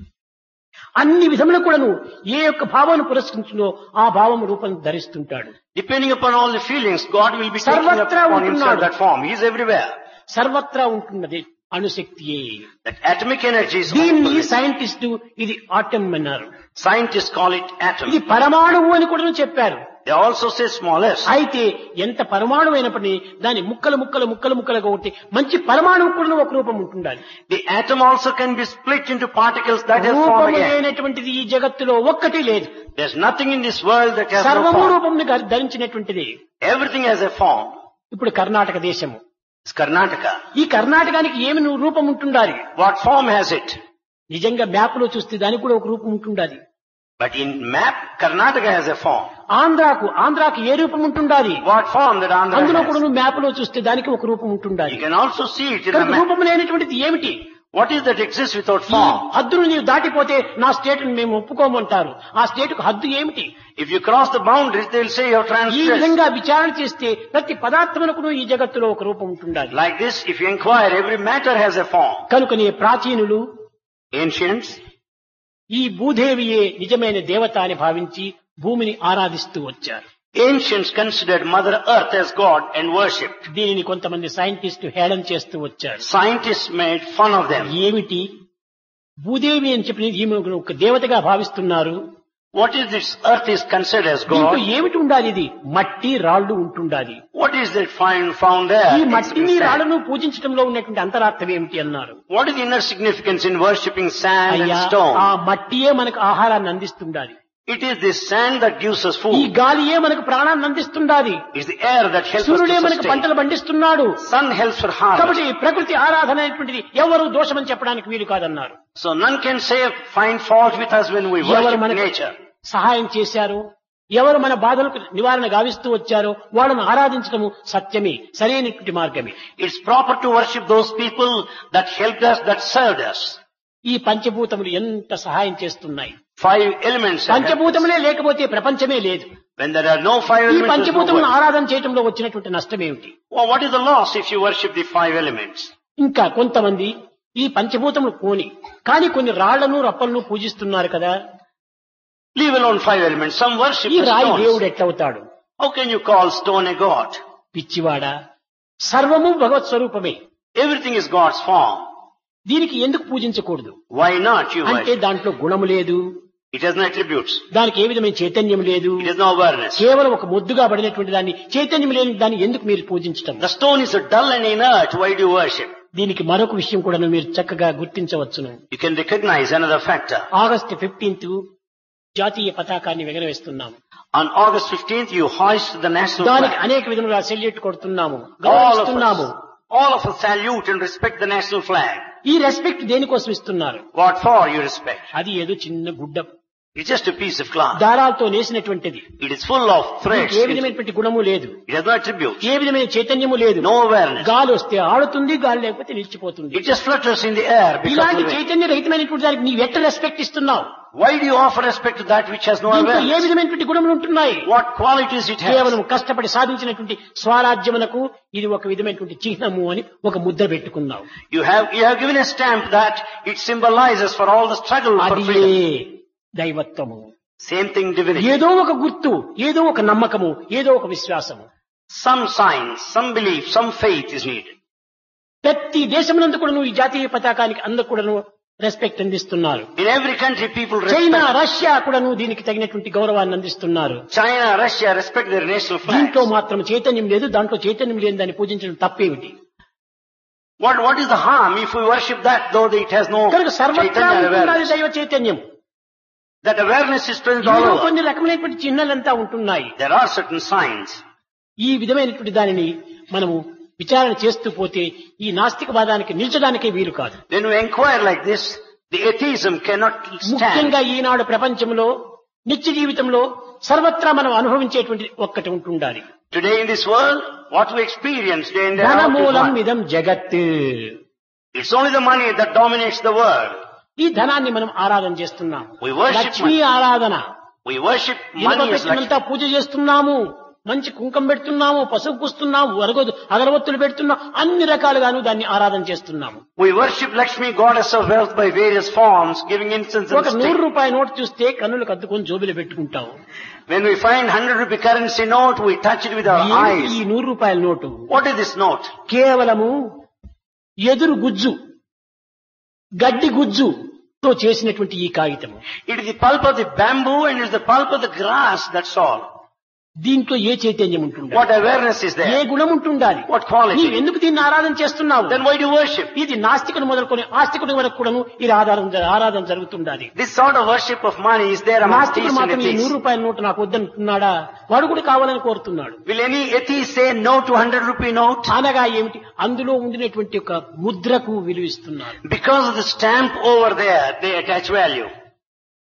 అన్ని విధముల కూడాను ఏ యొక్క భావాన్ని పురస్కరించునో ఆ భావం రూపం ధరిస్తుంటాడు. Depending upon all the feelings, God will be taking సర్వత్రా upon himself ఉంటున్నాడు. that form. He is everywhere. సర్వత్రా ఉంటున్నది అణుశక్తియే. That atomic energy is దీన్ని all. సైంటిస్టు ఇది ఆటం అన్నారు. Scientists call it ఇది atom. పరమాణువు అని కూడా చెప్పారు. They also say smallest. అయితే ఎంత పరమాణువు అయినప్పటికీ దాని ముక్కలుగా ఒకటి మంచి పరమాణువు కూడా ఒక రూపం ఉంటుండాలి. The atom also can be split into particles that has form రూపము again. లేనటువంటిది ఈ జగత్తులో ఒక్కటి లేదు. There's nothing in this world that has no సర్వము form. రూపంని ధరించినటువంటిది. Everything has a form. ఇప్పుడు కర్ణాటక దేశము, It's Karnataka. ఈ కర్ణాటకానికి ఏమి రూపం ఉంటుండాలి? What form has it? నిజంగా మ్యాప్ లో చూస్తే దానికి కూడా ఒక రూపం ఉంటుండాలి. But in map, Karnataka has a form. ఆంధ్రాకు ఏ రూపం ఉంటుండాలి? What form that Andhra అందులో కూడా has? నువ్వు మ్యాప్ లో చూస్తే దానికి ఒక రూపం ఉంటుండాలి. You can also see it in the కనుక map. రూపం లేనటువంటిది ఏమిటి? What is that exists without ఈ form? హద్దును నీవు దాటిపోతే నా స్టేట్ను మేము ఒప్పుకోమంటారు. ఆ స్టేట్కు హద్దు ఏమిటి? If you cross the boundaries, they will say you have ఈ transgressed. విధంగా విచారణ చేస్తే ప్రతి పదార్థమునకును ఈ జగత్తులో ఒక రూపం ఉంటుండాలి. Like this, if you inquire, every matter has a form. కనుకనే ప్రాచీనులు Ancients, ఈ భూదేవియే నిజమైన దేవత అని భావించి భూమిని ఆరాధిస్తూ వచ్చారు. ancients considered Mother Earth as God and worshipped. దీనిని కొంతమంది సైంటిస్టులు హేళన చేస్తూ వచ్చారు. Scientists made fun of them. ఏమిటి భూదేవి అని చెప్పి ఈమె ఒక దేవతగా భావిస్తున్నారు. What is this earth is considered as దీంట్లో God? ఏమిటి ఉండాలి? ఇది మట్టి రాళ్లు ఉంటుండాలి. What is that found there? ఈ It's మట్టిని been said. రాళ్లను పూజించడంలో ఉన్నటువంటి అంతరార్థం ఏమిటి అన్నారు. What is the inner significance in worshipping sand and అయ్యా stone? ఆ మట్టియే మనకు ఆహారాన్ని అందిస్తుండాలి. It is this sand that gives us ఈ food. గాలియే మనకు ప్రాణాన్ని అందిస్తుండాలి. It's the air that helps us సూర్యుడే to మనకు sustain. పంటలు పండిస్తున్నాడు. Sun helps for harvest. కాబట్టి ప్రకృతి ఆరాధన అనేటువంటిది ఎవరు దోషమని చెప్పడానికి వీలు కాదన్నారు. So none can say find fault with us when we ఎవరు worship మనకు nature. సహాయం చేశారు, ఎవరు మన బాధలకు నివారణ గావిస్తూ వచ్చారో వాళ్ళను ఆరాధించడము సత్యమే, సరైనటువంటి మార్గమే. It's proper to worship those people that helped us, that served us. ఈ పంచభూతములు ఎంత సహాయం చేస్తున్నాయి. 5 elements. have helped us. పంచభూతములే లేకపోతే ప్రపంచమే లేదు. When there are no 5 ఈ elements, there's no పంచభూతములను worship. ఆరాధన చేయటంలో వచ్చినటువంటి నష్టం ఏమిటి? Well, what is the loss if you worship the 5 elements? ఇంకా కొంతమంది ఈ పంచభూతములు కానీ కొన్ని రాళ్లను రప్పలను పూజిస్తున్నారు కదా. Leave alone 5 elements. Some worship ఈ the రాయి దేవుడు stones. ఎట్లవుతాడు? How can you call stone a god? పిచ్చివాడా, సర్వము భగవత్ స్వరూపమే. Everything is God's form. దీనికి ఎందుకు పూజించకూడదు Why not you అంటే worship? దాంట్లో గుణము లేదు, It has no attributes. దానికి ఏ విధమైన చైతన్యం లేదు. It has no awareness. కేవలం ఒక ముద్దుగా పడినటువంటి దాన్ని, చైతన్యం లేని దాన్ని ఎందుకు మీరు పూజించటం? The stone is dull and inert. Why do you worship? దీనికి మరొక విషయం కూడా మీరు చక్కగా గుర్తించవచ్చును. You can recognize another factor. August 15 జాతీయ పతాకాన్ని ఎగరవేస్తున్నాము. On August 15th, you hoist the national దానికి flag. అనేక విధములుగా సెల్యూట్ కొడుతున్నాము, All గౌరవిస్తున్నాము. of us salute and respect the national flag. ఈ రెస్పెక్ట్ దేనికోసం ఇస్తున్నారు? What for you respect? అది ఏదో చిన్న గుడ్డ It's just a piece of cloth. దారాలతో నేసినటువంటిది. It is full of threads. దీనికి ఏ విధమైనటువంటి గుణము లేదు, It has no attributes. ఏ విధమైన చైతన్యము లేదు. No awareness. గాలి వస్తే ఆడుతుంది, గాలి లేకపోతే నిలిచిపోతుంది. It just flutters in the air because ఇలాంటి of the wind. చైతన్య రహితమైనటువంటి దానికి నీవు ఎట్లా రెస్పెక్ట్ ఇస్తున్నావు? Why do you offer respect to that which has no దీంట్లో ఏ awareness? విధమైనటువంటి గుణములు ఉంటున్నాయి? What qualities it has? కేవలం కష్టపడి సాధించినటువంటి స్వరాజ్యమునకు ఇది ఒక విధమైనటువంటి చిహ్నము అని ఒక ముద్ర పెట్టుకున్నావు. You have given a stamp that it symbolizes for all the struggle for అది freedom. దైవత్వము. Same thing divinity. ఏదో ఒక గుర్తు, ఏదో ఒక నమ్మకము, ఏదో ఒక విశ్వాసము. Some signs, some belief, some faith is needed. ప్రతి దేశమునందు కూడా ఈ జాతీయ పతాకానికి అందరూ కూడాను రెస్పెక్ట్ అందిస్తున్నారు. In every country people China, respect. Russia కూడాను దీనికి తగినటువంటి గౌరవాన్ని అందిస్తున్నారు. China, Russia respect their national దీంట్లో flags. మాత్రం చైతన్యం లేదు, దాంట్లో చైతన్యం లేని దాన్ని పూజించడం తప్పేమిటి? What is the harm if we worship that though it has no కనుక సర్వత్రా Chaitanya ఉంటున్నది awareness? దైవ చైతన్యం. That awareness is present all ఇందులో over. కొన్ని రకమైనటువంటి చిహ్నలంతా ఉంటున్నాయి. There are certain signs. ఈ విధమైనటువంటి దానిని మనము విచారణ చేస్తూ పోతే ఈ నాస్తికవాదానికి నిల్చడానికే వీలు కాదు. When we inquire like this, the atheism cannot stand. ముఖ్యంగా ఈనాడు ప్రపంచంలో నిత్య జీవితంలో సర్వత్రా మనం అనుభవించేటువంటి ఒక్కటి ఉంటుండాలి. Today in this world, what we experience day in day out is ధనమూలం one. ఇదం జగత్. It's only the money that dominates the world. ఈ ధనాన్ని మనం ఆరాధన చేస్తున్నాం. We worship Lakshmi money. ఆరాధన. We worship ఇనుప money as పెట్టినంతా Lakshmi. పూజ చేస్తున్నాము, మంచి కుంకం పెడుతున్నాము, పసుపు పూస్తున్నాము, అగరవత్తులు పెడుతున్నాం, అన్ని రకాలుగాను దాన్ని ఆరాధన చేస్తున్నాము. We worship Lakshmi, goddess of wealth, by various forms, giving incense and ఒక stick. 100 రూపాయల నోటు చూస్తే కన్నులు కద్దుకొని జోబిలో పెట్టుకుంటాము. When we find 100 rupee currency note, we touch it with our ఈ eyes. 100 రూపాయల note What is this note? కేవలము ఎదురు గుజ్జు, గడ్డి గుజ్జుతో చేసినటువంటి ఈ కాగితము. It is the pulp of the bamboo and it is the pulp of the grass, that's all. దీంట్లో ఏ చైతన్యం ఉంటుంది? What awareness is A there? గుణం ఉంటుండాలి? What quality? నీవు ఎందుకు దీన్ని ఆరాధన చేస్తున్నావు? Then why do you worship? ఇది నాస్తికుడు మొదలుకొని ఆస్తికుడి వరకు కూడాను ఇది ఆరాధన జరుగుతుండాలి. This sort of worship of money is there among నాస్తికుడు theists and మాత్రం ఈ 100 atheists. రూపాయల నోటు నాకు వద్దనుకున్నాడా? వాడు కూడా కావాలని కోరుతున్నాడు. Will any atheist say no to 100 rupee note? అనగా ఏమిటి? అందులో ఉండినటువంటి ఒక ముద్రకు విలువిస్తున్నారు. Because of the stamp over there, they attach value.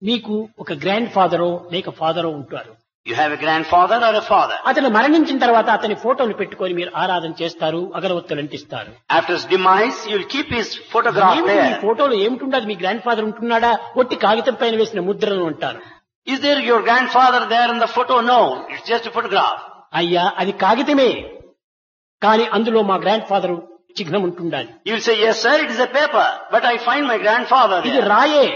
మీకు ఒక గ్రాండ్ ఫాదరో లేక ఫాదరో ఉంటారు. You have a grandfather or a father. అతను మరణించిన తర్వాత అతని ఫోటోను పెట్టుకొని మీరు ఆరాధన చేస్తారు, అగరవత్తులు అంటిస్తారు. After his demise, you will keep his photograph ఏమిటి ఈ there. ఫోటోలో ఏమిటి? మీ గ్రాండ్ ఫాదర్ ఉంటున్నాడా? ఒట్టి కాగితం పైన వేసిన ముద్రను అంటారు. Is there your grandfather there in the photo? No, it's just a photograph. అయ్యా అది కాగితమే, కానీ అందులో మా గ్రాండ్ ఫాదర్ చిహ్నం ఉంటుండాలి. You will say, yes sir, it is a paper, but I find my grandfather ఇది there. రాయే,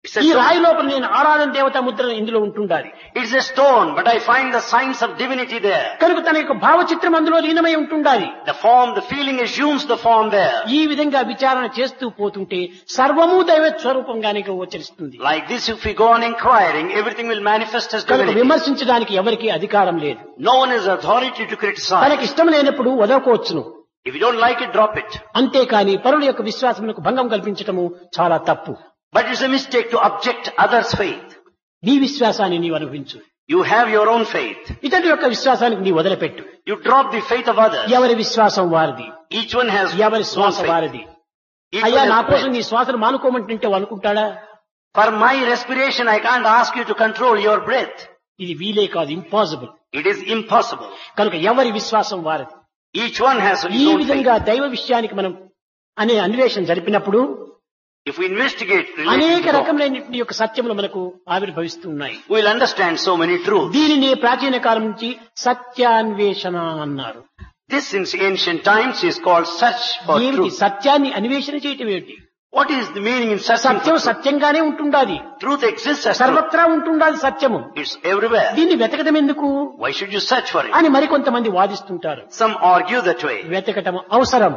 It's a ఈ stone. రాయి లోపల నేను ఆరాధన దేవత ముద్ర ఇందులో ఉంటుండాలి. It's a stone, but I find the signs of divinity there. కనుక తన యొక్క భావచిత్రం అందులో లీనమై ఉంటుండాలి. The form, the feeling assumes the form there. ఈ విధంగా విచారణ చేస్తూ పోతుంటే సర్వము దైవ స్వరూపంగానే గోచరిస్తుంది. Like this, if we go on inquiring, everything will manifest as కనుక divinity. విమర్శించడానికి ఎవరికి అధికారం లేదు. No one has authority to criticize. తనకి ఇష్టం లేనప్పుడు వదలకోవచ్చును. If you don't like it, drop it. అంతేకాని పరుల యొక్క విశ్వాసములకు భంగం కల్పించటము చాలా తప్పు. But it's a mistake to object others' faith. నీ విశ్వాసాన్ని నీవు అనుభవించు, You have your own faith. ఇతరుల యొక్క విశ్వాసానికి నీ వదిలిపెట్టు. You drop the faith of others. ఎవరి విశ్వాసం వారిది, Each one has ఎవరి his own శ్వాస faith. వారిది. Each అయ్యా one నా has కోసం faith. నీ శ్వాసను మానుకోమంటుంటే అనుకుంటాడా? For my respiration, I can't ask you to control your breath. ఇది వీలే కాదు, ఇంపాసిబుల్. It is impossible. కనుక ఎవరి విశ్వాసం వారిది. Each one has his ఈ own faith. విధంగా దైవ విషయానికి మనం అనే అన్వేషణ జరిపినప్పుడు If we investigate అనేక related to God, రకములైనటువంటి యొక్క సత్యములు మనకు ఆవిర్భవిస్తున్నాయి. we will understand so many truths. దీనిని ప్రాచీన కాలం నుంచి సత్యాన్వేషణ అన్నారు. This in ancient times is called search for ఏమిటి truth. సత్యాన్ని అన్వేషణ చేయటం ఏమిటి? What is the meaning in searching Satyam for truth? సత్యంగానే ఉంటుండాలి, Truth exists as truth. సర్వత్రా ఉంటుండాలి సత్యము. It's everywhere. దీన్ని వెతకడం ఎందుకు Why should you search for it? అని మరికొంతమంది వాదిస్తుంటారు. Some argue that way. వెతకటం అవసరం.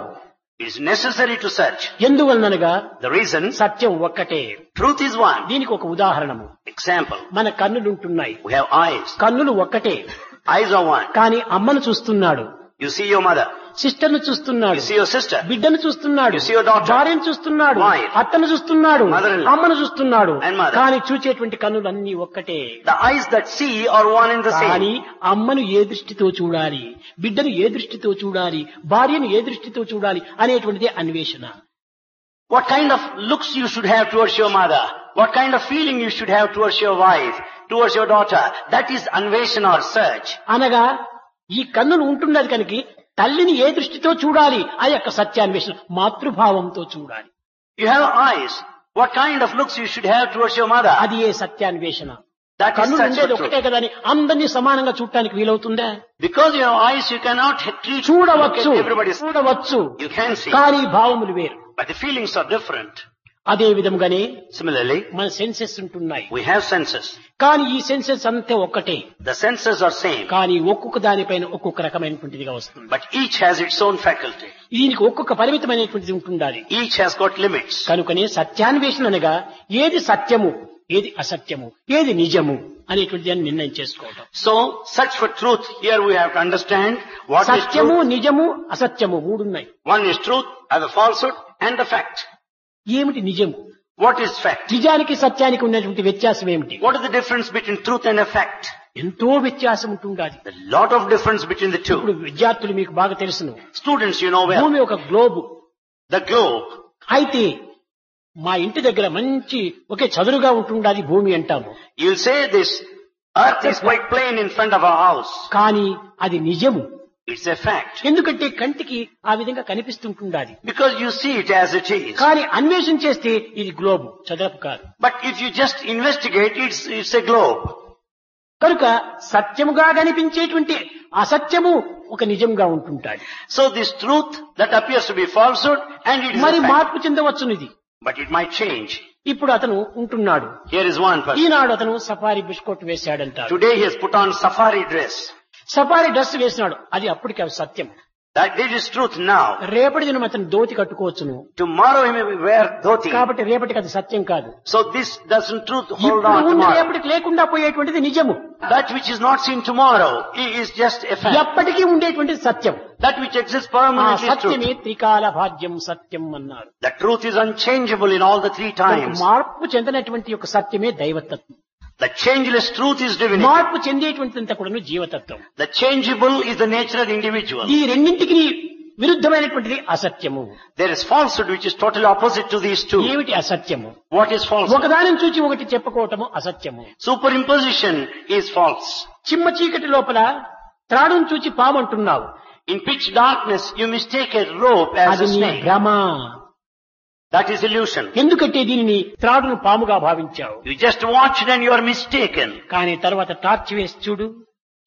It is necessary to search. ఎందువలనగా The reason, సత్యం ఒక్కటే. truth is one. దీనికి ఒక ఉదాహరణము, Example, మన కన్నులుంటున్నాయి. we have eyes. కన్నులు ఒక్కటే, Eyes are one. కానీ అమ్మను చూస్తున్నాడు, You see your mother. సిస్టర్ను చూస్తున్నాడు, You see your sister. బిడ్డను చూస్తున్నాడు, You see your daughter. భార్యను చూస్తున్నాడు, Wife. అత్తను చూస్తున్నాడు, Mother-in-law. అమ్మను చూస్తున్నాడు. And mother. కానీ చూచేటువంటి కన్నులు అన్ని ఒక్కటే. The eyes that see are one and the కానీ same. అమ్మను ఏ దృష్టితో చూడాలి, బిడ్డను ఏ దృష్టితో చూడాలి, భార్యను ఏ దృష్టితో చూడాలి అనేటువంటిదే అన్వేషణ. What kind of looks you should have towards your mother? What kind of feeling you should have towards your wife, towards your daughter? That is anveshana or search. అనగా ఈ కన్నులు ఉంటున్నది కనుక తల్లిని ఏ దృష్టితో చూడాలి, ఆ యొక్క సత్యాన్వేషణ మాతృభావంతో చూడాలి. You have eyes. What kind of looks you should have towards your mother? అది ఏ సత్యాన్వేషణ. That is కన్నులు search ఉండేది for ఒకటే truth. కదా అని అందరినీ సమానంగా చూడటానికి వీలవుతుందా? Because you have eyes, you cannot treat చూడవచ్చు, everybody. చూడవచ్చు, You can see, కానీ భావములు వేరు. but the feelings are different. అదే విధముగానే Similarly, మన సెన్సెస్ ఉంటున్నాయి, we have senses. కానీ ఈ సెన్సెస్ అంతే ఒక్కటే, The senses are same, కానీ ఒక్కొక్క దానిపైన ఒక్కొక్క రకమైనటువంటిదిగా వస్తుంది. but each has its own faculty. దీనికి ఒక్కొక్క పరిమితమైనటువంటిది ఉంటుండాలి. Each has got limits. కనుకనే సత్యాన్వేషణ అనగా ఏది సత్యము, ఏది అసత్యము, ఏది నిజము అనేటువంటి దాన్ని నిర్ణయం చేసుకోవటం. So, search for truth. Here we have to understand what is సత్యము, truth. నిజము, అసత్యము మూడున్నాయి. One is truth, other falsehood, and the fact. ఏమిటి నిజము? What is fact? నిజానికి సత్యానికి ఉన్నటువంటి వ్యత్యాసం ఏమిటి? What is the difference between truth and a fact? ఎంతో వ్యత్యాసం ఉంటుండాలి. A lot of difference between the ఇప్పుడు two. విద్యార్థులు మీకు బాగా తెలుసును, Students, you know well. భూమి ఒక గ్లోబు. The globe. అయితే మా ఇంటి దగ్గర మంచి ఒకే చదురుగా ఉంటుండాలి భూమి అంటాము, You'll say this earth is quite plain in front of our house. కానీ అది నిజము. It's a fact. ఎందుకంటే కంటికి ఆ విధంగా కనిపిస్తుంటుండాలి, Because you see it as it is. కానీ అన్వేషణ చేస్తే ఇది గ్లోబు, చదరపు కాదు. But if you just investigate, it's a globe. కనుక సత్యముగా కనిపించేటువంటి అసత్యము ఒక నిజంగా ఉంటుంటాయి. So this truth that appears to be falsehood and it is మరి a fact. మార్పు చెందవచ్చును ఇది. But it might change. ఇప్పుడు అతను ఉంటున్నాడు, Here is one person. ఈనాడు అతను సఫారీ బిస్కెట్ వేశాడంటారు. Today he has put on safari dress. Safari dress వేసినాడు, అది అప్పటికి అది సత్యం. That is truth now. రేపటి దినం అతను ధోతి కట్టుకోవచ్చును, Tomorrow he may wear dhoti. కాబట్టి రేపటికి అది సత్యం కాదు. So this doesn't truth hold ఇప్పుడు on ఉంది, tomorrow. రేపటికి లేకుండా పోయేటువంటిది నిజము. That which is not seen tomorrow is just a fact. ఎప్పటికీ ఉండేటువంటిది సత్యం. That which exists ఆ permanently is సత్యమే truth. త్రికాల భాగ్యం సత్యం అన్నారు. The truth is unchangeable in all the three times. మార్పు చెందినటువంటి యొక్క సత్యమే దైవతత్వం. The changeless truth is divinity. మార్పు చెందేటువంటిదంతా కూడా జీవతత్వం. The changeable is the nature of the individual. ఈ రెండింటికి విరుద్ధమైనటువంటిది అసత్యము. There is falsehood which is totally opposite to these two. ఏమిటి అసత్యము? What is falsehood? ఒకదానిని చూచి ఒకటి చెప్పుకోవటము అసత్యము. Superimposition is false. చిమ్మ చీకటి లోపల త్రాడును చూచి పాము అంటున్నావు. In pitch darkness, you mistake a rope as అది a నీ snake. భ్రమ. That is illusion. ఎందుకంటే దీనిని త్రాడును పాముగా భావించావు. You just watched and you are mistaken. కానీ తర్వాత టార్చ్ వేసి చూడు,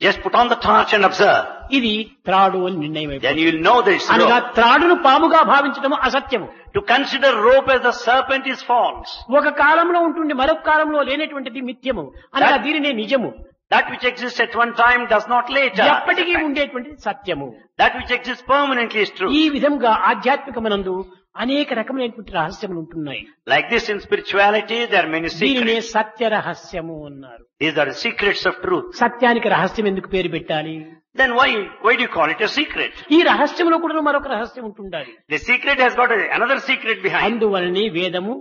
Just put on the torch and observe. ఇది త్రాడు అని నిర్ణయం Then అయిపోయింది. you will know that it's అనగా rope. త్రాడును పాముగా భావించడం అసత్యము. To consider rope as the serpent is false. ఒక కాలంలో ఉంటుండి మరొక కాలంలో లేనటువంటిది మిథ్యము అనగా దీనినే నిజము. That which exists at one time does not later. ఎప్పటికీ ఉండేటువంటిది సత్యము. That which exists permanently is true. ఈ విధంగా ఆధ్యాత్మికమనందు అనేక రకమైనటువంటి రహస్యములు ఉంటున్నాయి. Like this in spirituality, there are many దీనినే secrets. సత్య రహస్యము అన్నారు. These are the secrets of truth. సత్యానికి రహస్యం ఎందుకు పేరు పెట్టాలి? Then why do you call it a secret? ఈ రహస్యంలో కూడా మరొక రహస్యం ఉంటుండాలి. The secret has got another secret behind. అందువలనే వేదము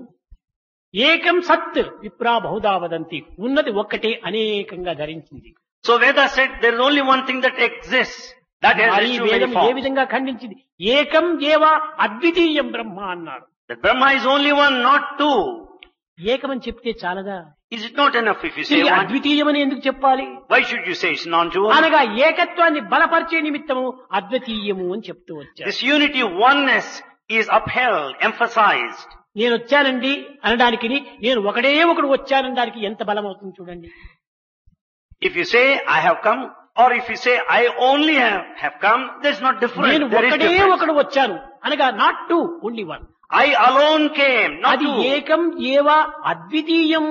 ఏకం సత్ విప్రా బహుదా వదంతి, ఉన్నది ఒక్కటే అనేకంగా ధరించింది. So Veda said there is only one thing that exists. That has మరి issue many వేదం ఏ forms. విధంగా ఖండించింది? ఏకం ఏవ అద్వితీయం బ్రహ్మ అన్నారు. That Brahma is only one, not two. ఏకమని చెప్తే చాలదా? Is it not enough if you say తిరిగి one? అద్వితీయమని ఎందుకు చెప్పాలి? Why should you say it's non-dual? అనగా ఏకత్వాన్ని బలపరిచే నిమిత్తము అద్వితీయము అని చెప్తూ వచ్చారు. This unity, oneness is upheld, emphasized. నేను వచ్చానండి అనడానికి, నేను ఒకడే ఒకడు వచ్చానడానికి ఎంత బలం అవుతుంది చూడండి. If you say I have come, or if you say I only have come, there's not difference. నేను There is ఒకడే difference. ఒకడు వచ్చాను అనగా not two, only one. I alone came, not అది two. ఏకం ఏవా అద్వితీయం,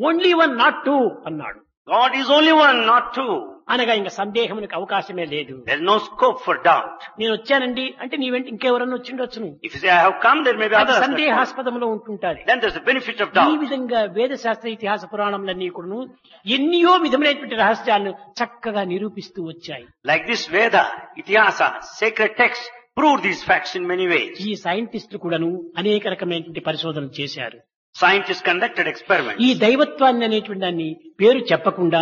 ఓన్లీ వన్ నాట్ టూ అన్నాడు. God is only one, not two. అనగా ఇంకా సందేహమునికి అవకాశమే లేదు. There's no scope for doubt. నేను వచ్చానండి అంటే నీ వెంట ఇంకెవరన్నా వచ్చిండొచ్చును. If you say I have come, there may be అది others. that come. సందేహాస్పదంలో ఉంటుంటాది. Then there's the benefit of ఈ doubt. విధంగా వేద శాస్త్ర ఇతిహాస పురాణములన్నీ కూడాను ఎన్నో విధమైనటువంటి రహస్యాలను చక్కగా నిరూపిస్తూ వచ్చాయి. Like this Veda, Itihasa, sacred texts prove these facts in many ways. ఈ సైంటిస్టులు కూడాను అనేక రకమైనటువంటి పరిశోధనలు చేశారు. Scientists conducted experiments. ఈ దైవత్వాన్ని అనేటువంటి దాన్ని పేరు చెప్పకుండా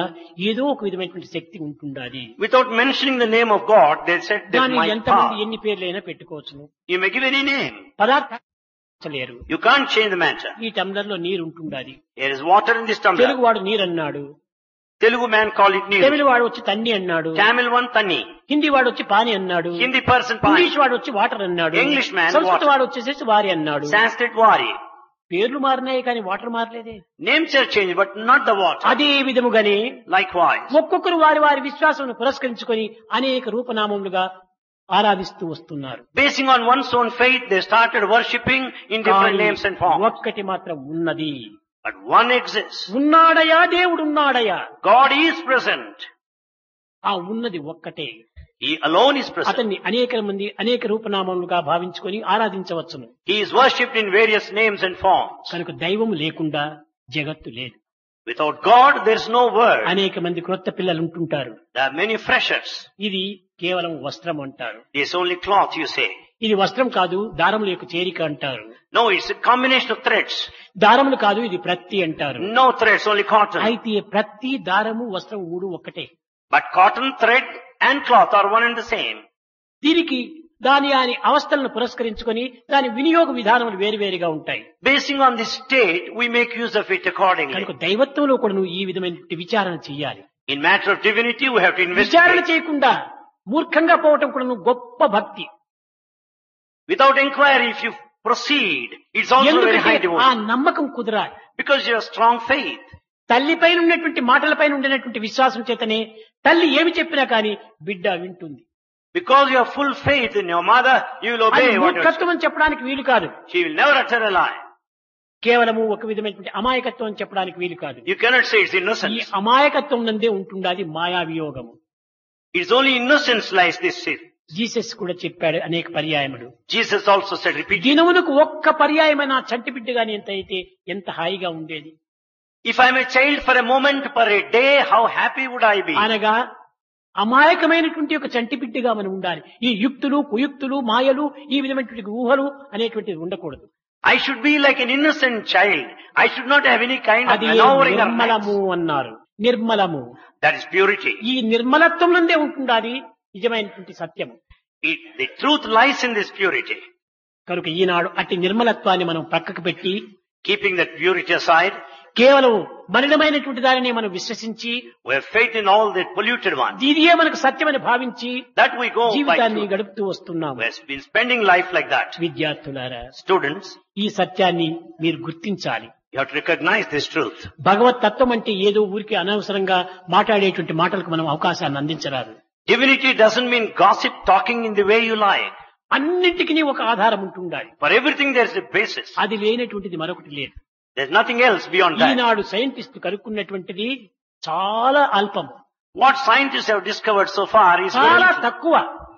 ఏదో ఒక విధమైనటువంటి శక్తి ఉంటుండాలి. Without mentioning the name of God, they said there దాన్ని might ఎంతమంది power. ఎన్ని పేర్లైనా పెట్టుకోవచ్చును. You may give any name. పదార్థలేరు. You can't change the matter. ఈ టంబ్లర్ లో నీరు ఉంటుండాలి. There is water in this tumbler. Telugu వాడు నీరు అన్నాడు, Telugu man call it neer. తమిళ వాడు వచ్చి తన్ని అన్నాడు, Tamil one tani. హిందీ వాడు వచ్చి పాని అన్నాడు, Hindi person ఇంగ్లీష్ pani. వాడు వచ్చి వాటర్ అన్నాడు, English man సంస్కృత water. వాడు వచ్చేసేసి వారి అన్నాడు. Sanskrit wari. పేర్లు మారినాయి కానీ water మారలేదే. Names are changed, but not the water. అదే విధముగానే Likewise. ఒక్కొక్కరు వారి వారి విశ్వాసం పురస్కరించుకొని అనేక రూపనామములుగా ఆరాధిస్తూ వస్తున్నారు. Basing on one's own faith, they started worshipping in different కానీ names and forms. ఒక్కటి మాత్రం ఉన్నది. But one exists. ఉన్నాడయా దేవుడున్నాడయా, God is present. ఆ ఉన్నది ఒక్కటే. He alone is present. అతన్ని అనేక మంది అనేక రూపనామములుగా భావించుకొని ఆరాధించవచ్చును. He is worshipped in various names and forms. కనుక దైవము లేకుండా జగత్తు లేదు. Without God, there is no world. అనేక మంది క్రొత్త పిల్లలు ఉంటుంటారు. There are many freshers. ఇది కేవలం వస్త్రం అంటారు. It's only cloth, you say. ఇది వస్త్రం కాదు, దారముల యొక్క చేరిక అంటారు. No, it's a combination of threads. దారములు కాదు, ఇది ప్రత్తి అంటారు. No threads, only cotton. అయితే ప్రత్తి, దారము, వస్త్రం మూడు ఒక్కటే. But cotton, thread and cloth are one and the same. దీనికి దాని అవస్థలను పురస్కరించుకొని దాని వినియోగ విధానములు వేరువేరుగా ఉంటాయి. Basing on this state, we make use of it accordingly. కనుక దైవత్వంలో కూడా నువ్వు ఈ విధమైన విచారణ చేయాలి. In matter of divinity, we have to విచారణ investigate. చేయకుండా మూర్ఖంగా పోవటం కూడా నువ్వు గొప్ప భక్తి. Without inquiry, if you proceed, it's also very high ఎందుకంటే ఆ devotion. నమ్మకం కుదరాలి. Because you have strong faith. తల్లిపైన ఉన్నటువంటి మాటలపైన ఉండినటువంటి విశ్వాసం చేతనే తల్లి ఏమి చెప్పినా కానీ బిడ్డ వింటుంది. Because you have full faith in your mother, you will అది obey what you మూర్ఖత్వం అని చెప్పడానికి వీలు కాదు. She will never utter a lie. కేవలము ఒక విధమైనటువంటి అమాయకత్వం అని చెప్పడానికి వీలు కాదు. You cannot say it's ఈ innocence. అమాయకత్వం నందే ఉంటుండాది మాయా వియోగము. It's only innocence lies this sin. Jesus కూడా చెప్పాడు అనేక పర్యాయములు. Jesus also said repeatedly, దినమునకు ఒక్క పర్యాయమైన చంటి బిడ్డగాని ఎంత అయితే ఎంత హాయిగా ఉండేది. if I am a child for a moment, per a day, how happy would I be? అనగా అమాయకమైనటువంటి ఒక చంటి బిడ్డగా మనం ఉండాలి. ఈ యుక్తులు, కుయుక్తులు, మాయలు, ఈ విధమైనటువంటి ఊహలు అనేటువంటిది ఉండకూడదు. I should be like an innocent child. I should not have any kind of అది maneuvering or నిర్మలము acts. అన్నారు. నిర్మలము. That is purity. ఈ నిర్మలత్వం నందే ఉంటుండాలి నిజమైనటువంటి సత్యము. The truth lies in this purity. కనుక ఈనాడు అట్టి నిర్మలత్వాన్ని మనం పక్కకు పెట్టి Keeping that purity aside, కేవలం మలినమైనటువంటి దానిని మనం విశ్వసించి we have faith in all the polluted ones. ఇదియే మనకు సత్యమని భావించి That we go by జీవితాన్ని truth. గడుపుతూ వస్తున్నాము. We have been spending life like that. విద్యార్థులారా, Students, ఈ సత్యాన్ని మీరు గుర్తించాలి. you have to recognize this truth. భగవత్ తత్వం అంటే ఏదో ఊరికి అనవసరంగా మాట్లాడేటువంటి మాటలకు మనం అవకాశాన్ని అందించరాదు. Divinity doesn't mean gossip talking in the way you like. అన్నింటికి ఒక ఆధారం ఉంటుండాలి. For everything there's a basis. అది లేనటువంటిది మరొకటి లేదు. There's nothing else beyond that. ఈనాడు సైంటిస్ట్ కనుక్కున్నటువంటిది చాలా అల్పం, What scientists have discovered so far is చాలా తక్కువ.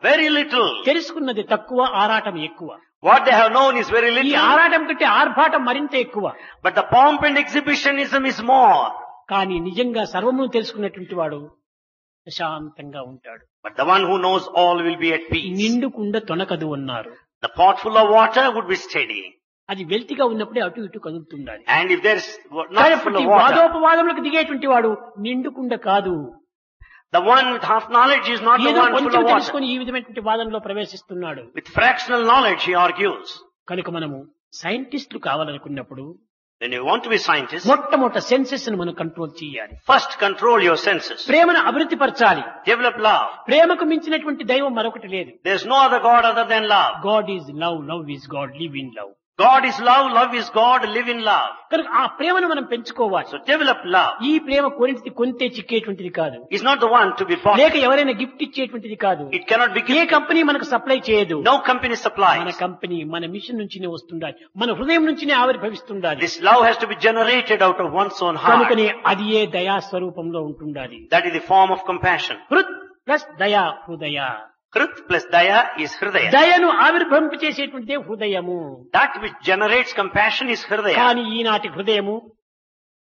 very little. తెలుసుకున్నది తక్కువ, ఆరాటం ఎక్కువ. What they have known is very ఈ little. ఆరాటం కంటే ఆర్భాటం మరింత ఎక్కువ. But the pomp and exhibitionism is more. కానీ నిజంగా సర్వమును తెలుసుకున్నటువంటి వాడు ప్రశాంతంగా ఉంటాడు. But the one who knows all will be at peace. నిండుకుండ తొనకదు అన్నారు. The pot full of water would be steady. అది వెల్తిగా ఉన్నప్పుడే అటు ఇటు కదులుతుండాలి. And if there's not full of water, వాదోపవాదములకు దిగేటువంటి వాడు నిండుకుండ కాదు. the one with half knowledge is not the ఏదో one full కొంచెం of water. తెలుసుకొని ఈ విధమైనటువంటి వాదనలో ప్రవేశిస్తున్నాడు. With fractional knowledge he argues. కనుక మనము సైంటిస్టులు కావాలనుకున్నప్పుడు When you want to be scientists, మొట్టమొదట సెన్సెస్ ను మనం కంట్రోల్ చేయాలి. first control your senses. ప్రేమను అభివృద్ధి పరచాలి. Develop love. ప్రేమకు మించినటువంటి దైవం మరొకటి లేదు. There's no other God other than love. God is love, love is God, live in love. God is love, love is God, live in love. కనుక ఆ ప్రేమను మనం పెంచుకోవాలి. So develop love. ఈ ప్రేమ కొంతే చిక్కేటువంటిది కాదు. Is not the one to be bought. లేక ఎవరైనా గిఫ్ట్ ఇచ్చేటువంటిది కాదు. It cannot be A given. Company మనకు సప్లై చేయదు. No company మన supplies. కంపెనీ మన మిషన్ నుంచినే వస్తుండాలి, మన హృదయం నుంచినే ఆవిర్భవిస్తుండాలి. This love has to be generated out of one's own heart. కనుకనే అది ఏ దయా స్వరూపంలో ఉంటుండాలి. That is the form of compassion. హృత్ ప్లస్ దయా హృదయ. Krit plus daya is hridaya. దయను ఆవిర్భవింప చేసేటువంటిదే హృదయము. That which generates compassion is hridaya. కానీ ఈనాటి హృదయము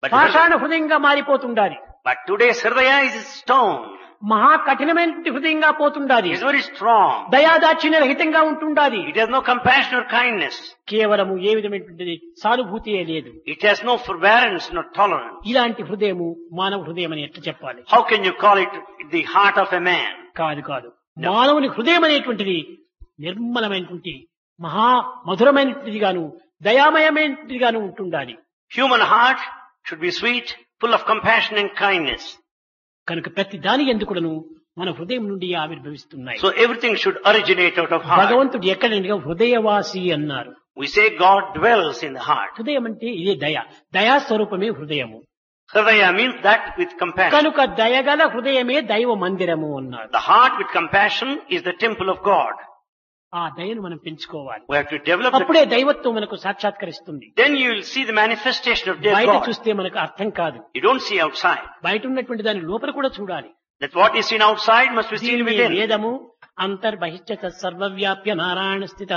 But పాషాణ హృదయంగా మారిపోతుండాలి. today's hridaya is stone. మహా కఠినమైనటువంటి హృదయంగా పోతుండాలి. It is very strong. దయాదాక్షిణ్య రహితంగా ఉంటుండాలి. It has no compassion or kindness. కేవలము ఏ విధమైనటువంటి సానుభూతియే లేదు. It has no forbearance, no tolerance. ఇలాంటి హృదయము మానవ హృదయం అని ఎట్లా చెప్పాలి? How can you call it the heart of a man? కాదు. మానవుని హృదయం అనేటువంటిది నిర్మలమైనటువంటి మహా మధురమైనటువంటిది గాను దయామయమైనటువంటిది గాను ఉంటుండాలి. Human heart should be sweet, full of compassion and kindness. కనుక ప్రతి దాని ఎందుకును మన హృదయం నుండి ఆవిర్భవిస్తున్నాయి. So everything should originate out of heart. భగవంతుడు ఎక్కడంటే హృదయవాసి అన్నారు. We say God dwells in the heart. హృదయం అంటే ఇదే దయా స్వరూపమే హృదయము. Hridaya means that with compassion. కనుక దయగల హృదయమే దైవ మందిరము అన్నారు. The heart with compassion is the temple of God. ఆ దయను మనం పెంచుకోవాలి. We have to develop అప్పుడే దైవత్వం మనకు సాక్షాత్కరిస్తుంది. Then you will see the manifestation of dear బయట God. చూస్తే మనకు అర్థం కాదు. You don't see outside. బయట ఉన్నటువంటి దాని లోపల కూడా చూడాలి. That what is seen outside must be seen దీనిని within. వేదము అంతర్బహిష్ట సర్వవ్యాప్య నారాయణ స్థిత,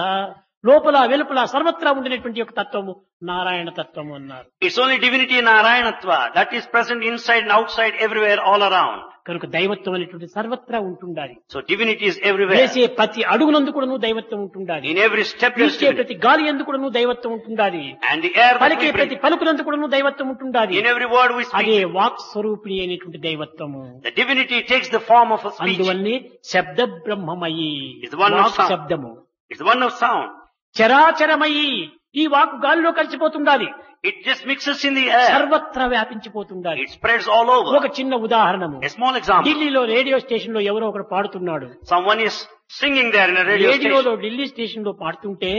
లోపల వెలుపల సర్వత్రా ఉండినటువంటి ఒక తత్వము నారాయణ తత్వము అన్నారు. It's only divinity Narayanatva that is present inside and outside, everywhere, all around. కనుక దైవత్వం అనేటువంటి సర్వత్రా ఉంటుండాలి. So divinity is everywhere. వేసే ప్రతి అడుగునందు కూడా దైవత్వం ఉంటుండాలి. In every step there is పీల్చే divinity. ప్రతి గాలి ఎందు కూడా ప్రతి ఉంటుండాలి. And the air that పలికే we ప్రతి breathe. పలుకునందు కూడా దైవత్వం ఉంటుండాలి. In every word we అదే speak. వాక్ స్వరూపిణి అయినటువంటి దైవత్వము. The divinity takes the form of a speech. అందువల్లే శబ్ద బ్రహ్మమయి It's the one of walk sound. శబ్దము. It's the one of sound. చరాచరమయి ఈ వాక్ గాలిలో కలిసిపోతుండాలి. It just mixes in the air. సర్వత్రా వ్యాపించిపోతుండాలి. It spreads all over. ఒక చిన్న ఉదాహరణము, A small example. ఢిల్లీలో radio station లో ఎవరో ఒకడు పాడుతున్నాడు. Someone is singing there in a radio రేడియోలో station. ఢిల్లీ స్టేషన్ లో పాడుతుంటే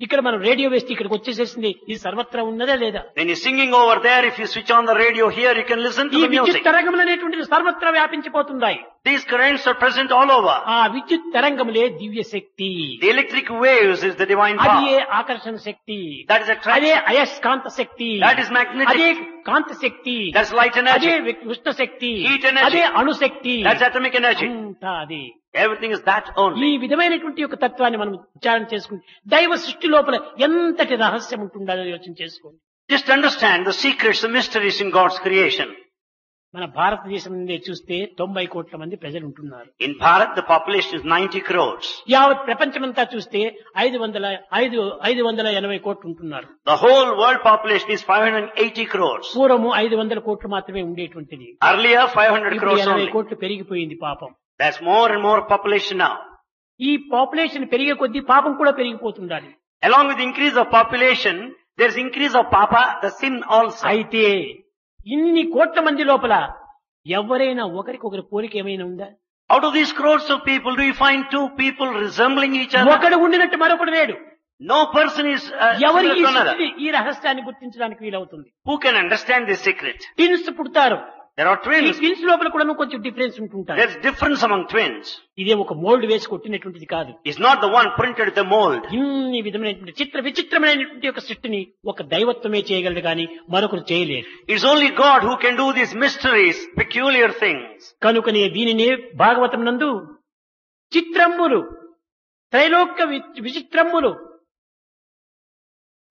ఇక్కడ మనం రేడియో వేస్తే ఇక్కడికి వచ్చేసేసింది. ఇది సర్వత్రా ఉన్నదా లేదా? When he's singing over there, if you switch on the radio here, you can listen ఈ to the విద్యుత్ music. తరంగములు అనేటువంటిది సర్వత్రా వ్యాపించిపోతున్నాయి. These currents are present all over. ఆ విద్యుత్ తరంగములే దివ్య శక్తి. The electric waves is the divine అది power. ఆకర్షణ శక్తి. That is అదే attraction. అయస్కాంత శక్తి. That is magnetic. అదే కాంత శక్తి. That's light అదే energy. ఉష్ణ శక్తి. Heat energy. అదే అణుశక్తి. That's atomic energy. అంతా అది. Everything is that ఈ only. విధమైనటువంటి ఒక తత్వాన్ని మనం విచారణ చేసుకుంటే దైవ సృష్టి లోపల ఎంతటి రహస్యం ఉంటుందో యోచన చేసుకోండి. Just understand the secrets, the mysteries in God's creation. మన భారతదేశం నుండి చూస్తే 90 కోట్ల మంది ప్రజలు ఉంటున్నారు. In Bharat, the population is 90 crores. యావత్ ప్రపంచమంతా చూస్తే 580 కోట్లు ఉంటున్నారు. The whole world population is 580 crores. పూర్వము 500 కోట్లు మాత్రమే ఉండేటువంటిది. Earlier, 500 ఇప్పుడు crores 80 only. కోట్లు పెరిగిపోయింది పాపం. There's more and more population now. ఈ పాపులేషన్ పెరిగే కొద్దీ పాపం కూడా పెరిగిపోతుండాలి. Along with the increase of population, there's increase of papa, the sin also. అయితే ఇన్ని కోట్ల మంది లోపల ఎవరైనా ఒకరికొకరి పోలిక ఏమైనా ఉందా? Out of these crores of people, do you find two people resembling each other? ఒకడు ఉండినట్టు మరొకడు లేడు. No person is ఎవరు similar to another. ఈ రహస్యాన్ని గుర్తించడానికి వీలవుతుంది. Who can understand this secret? Twins పుడతారు. There are ఈ twins. ట్విన్స్ లోపల కూడా కొంచెం డిఫరెన్స్ ఉంటుంటారు. There's difference among twins. ఇదే ఒక మోల్డ్ వేసి కొట్టినటువంటిది కాదు. It's not the one printed with a mold. ఇన్ని విధమైనటువంటి విచిత్రమైనటువంటి ఒక సృష్టిని ఒక దైవత్వమే చేయగలడు కానీ మరొకరు చేయలేరు. It's only God who can do these mysteries, peculiar things. కనుకనే దీనినే భాగవతం నందు చిత్రంబులు త్రైలోక్య విచిత్రములు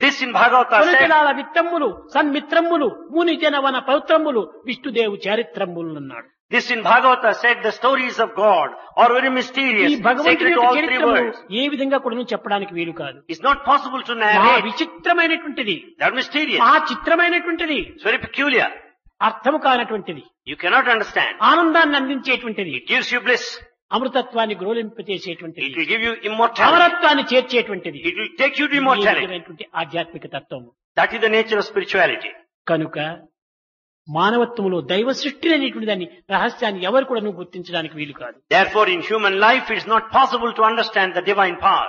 This in Bhagavata said, కొలతలాల విత్తమ్ములు సన్మిత్రమ్ములు ముని జనవన పౌత్రమ్ములు విష్ణుదేవు చారిత్రమ్ములు అన్నాడు. this in Bhagavata said the stories of God are very mysterious, ఈ భగవంతుని sacred to యొక్క all three చరిత్రములు worlds. ఏ విధంగా కూడా చెప్పడానికి వీలు కాదు. It's not possible to ఆ narrate. విచిత్రమైనటువంటిది, They're mysterious. ఆ చిత్రమైనటువంటిది, It's very peculiar. అర్థము కానటువంటిది, You cannot understand. ఆనందాన్ని అందించేటువంటిది, It gives you bliss. అమృతత్వాన్ని గ్రోలింపచేసేటువంటిది, It will give you immortality. అమరత్వాన్ని చేర్చేటువంటిది, It will take you to ఈ immortality. విధమైనటువంటి ఆధ్యాత్మిక తత్వము. That is the nature of spirituality. కనుక మానవత్వములో దైవ సృష్టి అనేటువంటి దాన్ని రహస్యాన్ని ఎవరు కూడా గుర్తించడానికి వీలు కాదు. Therefore, in human life, it is not possible to understand the divine power.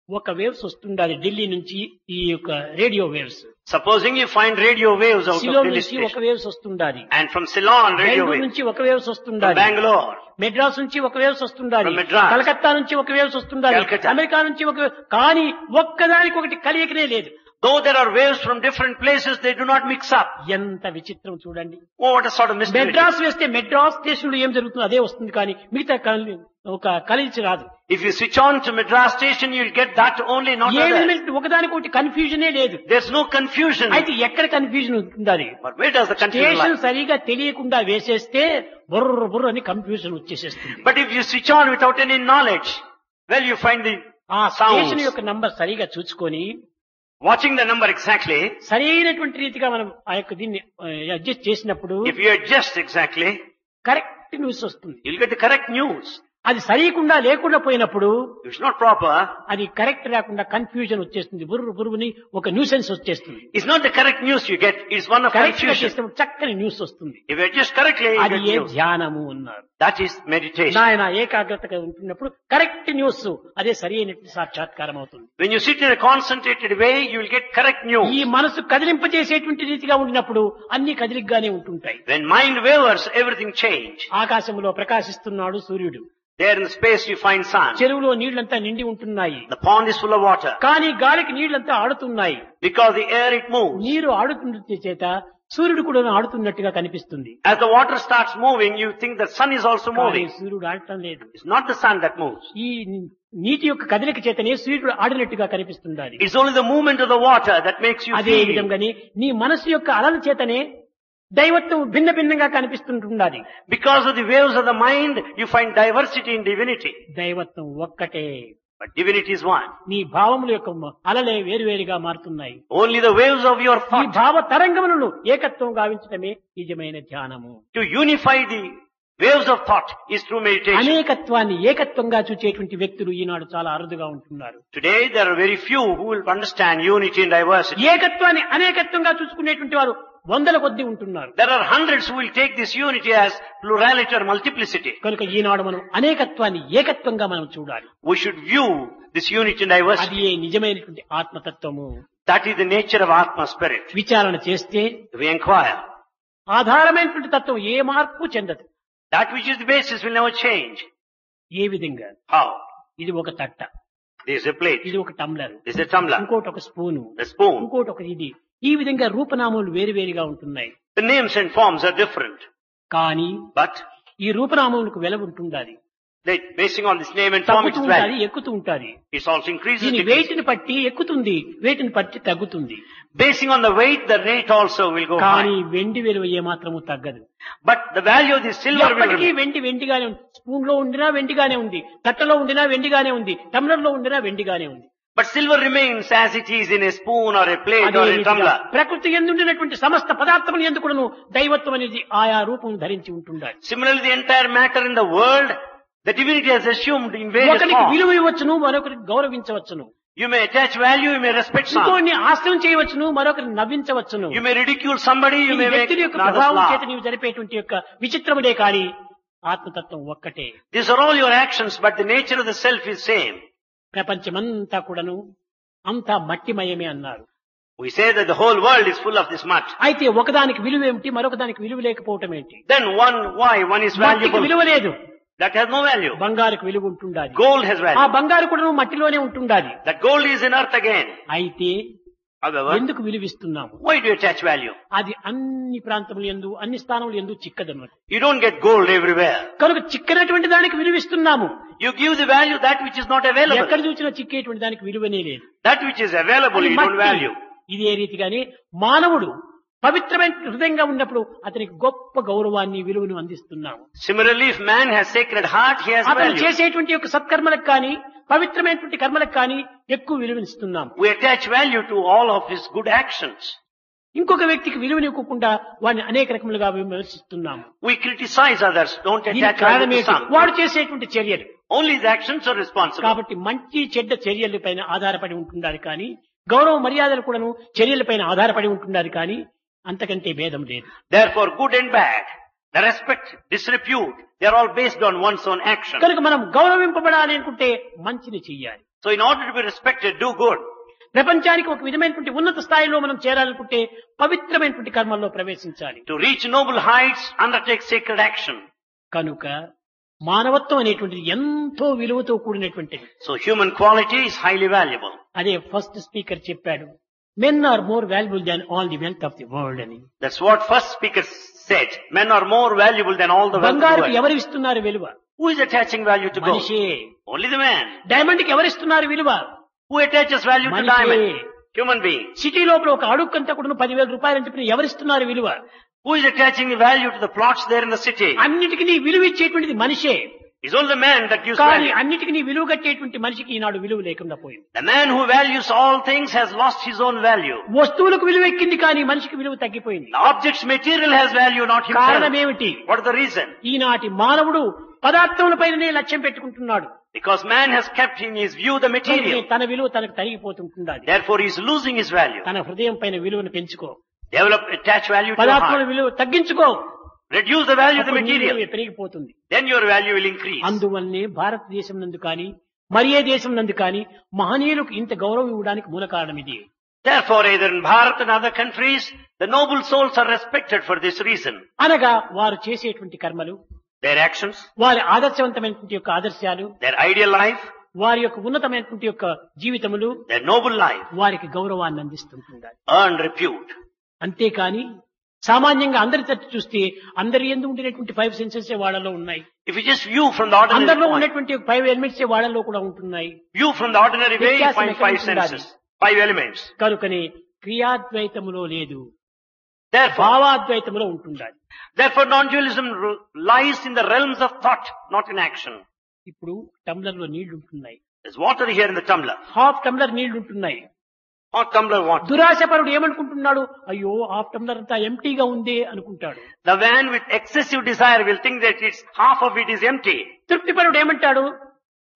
ఒక వేవ్స్ వస్తుండాలి ఢిల్లీ నుంచి, ఈ యొక్క radio waves. Supposing you find radio waves out of Ceylon Delhi నుంచి ఒక station, వేవ్స్ వస్తుండాలి, and from Ceylon, radio Bengaluru waves, నుంచి ఒక వేవ్స్ from వస్తుండాలి, Bangalore, మెడ్రాస్ నుంచి ఒక వేవ్స్ వస్తుండాలి, From Madras. కలకత్తా నుంచి ఒక వేవ్స్ వస్తుండాలి, Calcutta. అమెరికా నుంచి ఒక కానీ ఒక్కదానికి ఒకటి కలియకనే లేదు. though there are waves from different places, they do not mix up. ఎంత విచిత్రం చూడండి. Oh, what a sort of mystery. Madras వేస్తే మెడ్రాస్ స్టేషన్లో ఏం జరుగుతుందో అదే వస్తుంది, కానీ మిగతా ఒక కలిసి రాదు. If you switch on to Madras station, you'll get that only, not A other. Element ఒకదానికి ఒకటి కన్ఫ్యూజనే లేదు. There's no confusion. అయితే ఎక్కడ కన్ఫ్యూజన్ ఉంటుందని But where does the confusion station lie? సరిగా తెలియకుండా వేసేస్తే బుర్ర బుర్ర అని confusion వచ్చేసేస్తుంది. But if you switch on without any knowledge, well, you find the ఆ స్టేషన్ sounds. యొక్క నంబర్ సరిగా చూసుకొని Watching the number exactly, సరైనటువంటి రీతిగా మనం ఆ యొక్క దీన్ని అడ్జస్ట్ చేసినప్పుడు if you adjust exactly, correct news వస్తుంది. you'll get the correct news. అది సరికుండా లేకుండా పోయినప్పుడు If it's not proper, అది కరెక్ట్ లేకుండా కన్ఫ్యూజన్ వచ్చేస్తుంది, బుర్రుని ఒక న్యూసెన్స్ వచ్చేస్తుంది. it's not the correct news you get, it's one of correct గా confusion. చేసినప్పుడు చక్కని న్యూస్ వస్తుంది. If you adjust correctly, you అది get ఏ news. ధ్యానము అన్నారు. That is meditation. నాయన ఏకాగ్రతగా ఉంటున్నప్పుడు కరెక్ట్ న్యూస్ అదే సరి అయినటువంటి సాక్షాత్కారం అవుతుంది. When you sit in a concentrated way, you will get correct ఈ news. మనసు కదిలింపజేసేటువంటి రీతిగా ఉండినప్పుడు అన్ని కదిలిగ్గానే ఉంటుంటాయి. When mind wavers, everything change. ఆకాశంలో ప్రకాశిస్తున్నాడు సూర్యుడు, There in space you find sun. చెరువులో నీళ్లంతా నిండి ఉంటున్నాయి, The pond is full of water. కానీ గాలికి నీళ్లంతా ఆడుతున్నాయి. Because the air it moves. నీరు ఆడుతున్న చేత సూర్యుడు కూడా ఆడుతున్నట్టుగా కనిపిస్తుంది. As the water starts moving, you think the sun is also కానీ moving. సూర్యుడు ఆడటం లేదు. It's not the sun that moves. ఈ నీటి యొక్క కదలిక చేతనే సూర్యుడు ఆడినట్టుగా కనిపిస్తుంది. It's only the movement of the water that makes you అదే feel. విధంగానే నీ మనసు యొక్క అలల చేతనే దైవత్వం భిన్న భిన్నంగా కనిపిస్తుంటున్నది. Because of the waves of the mind, you find diversity in divinity. దైవత్వం ఒక్కటే, But divinity is one. నీ భావముల యొక్క అలలే వేరువేరుగా మారుతున్నాయి. Only the waves of your ఈ thought. భావ తరంగములను ఏకత్వం గావించడమే నిజమైన ధ్యానము. To unify the waves of thought is through meditation. అనేకత్వాన్ని ఏకత్వంగా చూచేటువంటి వ్యక్తులు ఈనాడు చాలా అరుదుగా ఉంటున్నారు. Today there are very few who will understand unity and diversity. ఏకత్వాన్ని అనేకత్వంగా చూసుకునేటువంటి వారు వందల కొద్దీ ఉంటున్నారు. There are hundreds who will take this unity as plurality or multiplicity. కనుక ఈనాడు మనం అనేకత్వాన్ని ఏకత్వంగా మనం చూడాలి. We should view this unity and అది diversity. ఏ నిజమైనటువంటి ఆత్మతత్వము. That is the nature of Atma spirit. విచారణ చేస్తే We inquire. ఆధారమైనటువంటి తత్వం ఏ మార్పు చెందదు. That which is the basis will never change. ఏ విధంగా? How? ఇది ఒక తట్ట, There is a plate. ఇది ఒక tumbler, This is a tumbler. ఇంకోటి ఒక స్పూను, The spoon. ఇంకోటి ఒక ఇది. ఈ విధంగా రూపనామములు వేరువేరుగా ఉంటున్నాయి. The names and forms are different. కానీ But ఈ రూపనామములకు వెల ఉంటుండాలి. they, basing on this name and form, తగ్గుతూ it's ఉండాలి, value. ఎక్కుతూ ఉంటాది. It also increases. దీని decreases. వెయిట్ని బట్టి ఎక్కుతుంది, వెయిట్ని బట్టి తగ్గుతుంది. Basing on the weight, the rate also will go కానీ high. వెండి విలువ ఏమాత్రము తగ్గదు. But the value of the silver will ఎప్పటికీ remain. వెండిగానే ఉంది. స్పూన్ లో ఉండినా వెండిగానే ఉంది, తట్టలో ఉండినా వెండిగానే ఉంది, టంబ్లర్ లో ఉండినా వెండిగానే ఉంది. But silver remains as it is in a spoon or a plate అదే or a రీతిగా tumbler. ప్రకృతి ఎందుండినటువంటి సమస్త పదార్థములు ఎందుకును దైవత్వం అనేది ఆయా రూపం ధరించి ఉంటుండాలి. Similarly, the entire matter in the world, The divinity has assumed in various ఒకరికి forms. విలువ ఇవ్వచ్చును, మరొకరికి గౌరవించవచ్చును. You may attach value, you may respect some. ఇంకోని ఆశ్రయం చేయవచ్చును, మరొకరిని నవ్వించవచ్చును. You may ridicule somebody, you ఇది may make వ్యక్తుల యొక్క others ప్రభావం చేత laugh. నీవు జరిపేటువంటి యొక్క విచిత్రముడే కాని ఆత్మతత్వం ఒక్కటే. These are all your actions, but the nature of the self is same. ప్రపంచమంతా కూడాను అంతా మట్టిమయమే అన్నారు. We say that the whole world is full of this mud. అయితే ఒకదానికి విలువ ఏమిటి, మరొకదానికి విలువ లేకపోవటం ఏంటి? Then why one is మట్టికి valuable? విలువ లేదు, That has no value. బంగారుకు విలువ ఉంటుండాలి. Gold has ఆ value. బంగారు కూడా మట్టిలోనే ఉంటుండాలి. That gold is in earth again. అయితే However, ఎందుకు విలువిస్తున్నాము? why do you attach value? అది అన్ని ప్రాంతములు యందు అన్ని స్థానములు యందు చిక్కదన్నమాట. You don't get gold everywhere. కనుక చిక్కనటువంటి దానికి విలువిస్తున్నాము. You give the value that which is not ఎక్కడ available. చూసినా చిక్కేటువంటి దానికి విలువనే లేదు. That which is available అది you don't మట్టి. value. ఇదే రీతిగానే మానవుడు పవిత్రమైన హృదయంగా ఉన్నప్పుడు అతనికి గొప్ప గౌరవాన్ని విలువను అందిస్తున్నాము. Similarly, if man has sacred heart, he has అతను value. చేసేటువంటి యొక్క సత్కర్మలకు కానీ పవిత్రమైనటువంటి కర్మలకు కానీ ఎక్కువ విలువనిస్తున్నాము. We attach value to all of his good actions. ఇంకొక వ్యక్తికి విలువనివ్వకుండా వాడిని అనేక రకములుగా విమర్శిస్తున్నాము. We criticize others, don't దీనికి attach value కారణం to ఏంటి? some. వాడు చేసేటువంటి చర్యలు. Only his actions are responsible. కాబట్టి మంచి చెడ్డ చర్యల పైన ఆధారపడి ఉంటున్నారు కానీ గౌరవ మర్యాదలు కూడాను చర్యలపైన ఆధారపడి ఉంటున్నారు కానీ అంతకంటే భేదం లేదు. Therefore, good and bad, the respect, disrepute, they are all based on one's own action. కనుక మనం గౌరవింపబడాలి అనుకుంటే మంచిని చెయ్యాలి. So in order to be respected, do good. ప్రపంచానికి ఒక విధమైనటువంటి ఉన్నత స్థాయిలో మనం చేరాలనుకుంటే పవిత్రమైనటువంటి కర్మల్లో ప్రవేశించాలి. To reach noble heights, undertake sacred action. కనుక మానవత్వం అనేటువంటిది ఎంతో విలువతో కూడినటువంటిది. So human quality is highly valuable. అదే ఫస్ట్ స్పీకర్ చెప్పాడు, men are more valuable than all the wealth of the world అని. That's what first speaker said. Men are more valuable than all the wealth of the బంగారుకి world. ఎవరు ఇస్తున్నారు విలువ? Who is attaching value to gold? మనిషే. Only the man. Diamond కి ఎవరిస్తున్నారు విలువ? Who attaches value to మనిషే. diamond? Human being. City లోపల ఒక అడుక్కంతా కూడా 10,000 రూపాయలు అంటే ఎవరిస్తున్నారు విలువ? Who is attaching the value to the plots there in the city? అన్నిటికీ విలువ ఇచ్చేటువంటిది మనిషే. It's only the man that gives కానీ value. అన్నిటికీ విలువ కట్టేటువంటి మనిషికి ఈనాడు విలువ లేకుండా పోయింది. The man who values all things has lost his own value. వస్తువులకు విలువ ఎక్కింది కానీ మనిషికి విలువ తగ్గిపోయింది. The object's material has value, not కారణం himself. ఏమిటి? What is the reason? ఈనాటి మానవుడు పదార్థములపైనే లక్ష్యం పెట్టుకుంటున్నాడు. Because man has kept in his view the material. తన విలువ తనకు తరిగిపోతుంటున్నది. Therefore he is losing his value. తన హృదయం పైన విలువను పెంచుకో, Attach value to your పదార్థముల heart. విలువ తగ్గించుకో, Reduce the value of the అప్పుడు నీ material. విలువ పెరిగిపోతుంది. Then your value will increase. అందువల్లనే భారతదేశం నందు కానీ మరి ఏ దేశం నందు కానీ మహనీయులకు ఇంత గౌరవం ఇవ్వడానికి మూల కారణం ఇది. Therefore, either in Bharat and other countries, the noble souls are respected for this reason. అనగా వారు చేసేటువంటి కర్మలు, Their actions, వారి ఆదర్శవంతమైనటువంటి యొక్క ఆదర్శాలు, their ideal life, వారి యొక్క ఉన్నతమైనటువంటి యొక్క జీవితములు their noble life, వారికి గౌరవాన్ని అందిస్తుంటారు. earn repute. అంతేకాని సామాన్యంగా అందరి తట్టు చూస్తే అందరి యందు ఉండేటువంటి 5 సెన్సెస్ వాళ్ళలో ఉన్నాయి. If you just view from the ordinary అందరిలో point, ఉన్నటువంటి 5 ఎలిమెంట్స్ వాళ్ళలో కూడా ఉంటున్నాయి. view from the ordinary way, you వ్యత్యాసం find ఎక్కడ 5 ఉండాలి? senses, 5 elements. కనుకనే క్రియాద్వైతములో లేదు, Therefore, భావాద్వైతములో ఉంటుండాలి. non-dualism lies in the realms of thought, not in action. ఇప్పుడు టంబ్లర్ లో నీళ్లు ఉంటున్నాయి, There's water here in the tumbler. Half tumbler నీళ్లు ఉంటున్నాయి. Hot tumbler water. దురాశపరుడు ఏమనుకుంటున్నాడు? అయ్యో హాఫ్ టంబ్లర్ అంతా ఎంటీగా ఉందే అనుకుంటాడు. The man with excessive desire will think that half of it is empty. తృప్తిపరుడు ఏమంటాడు?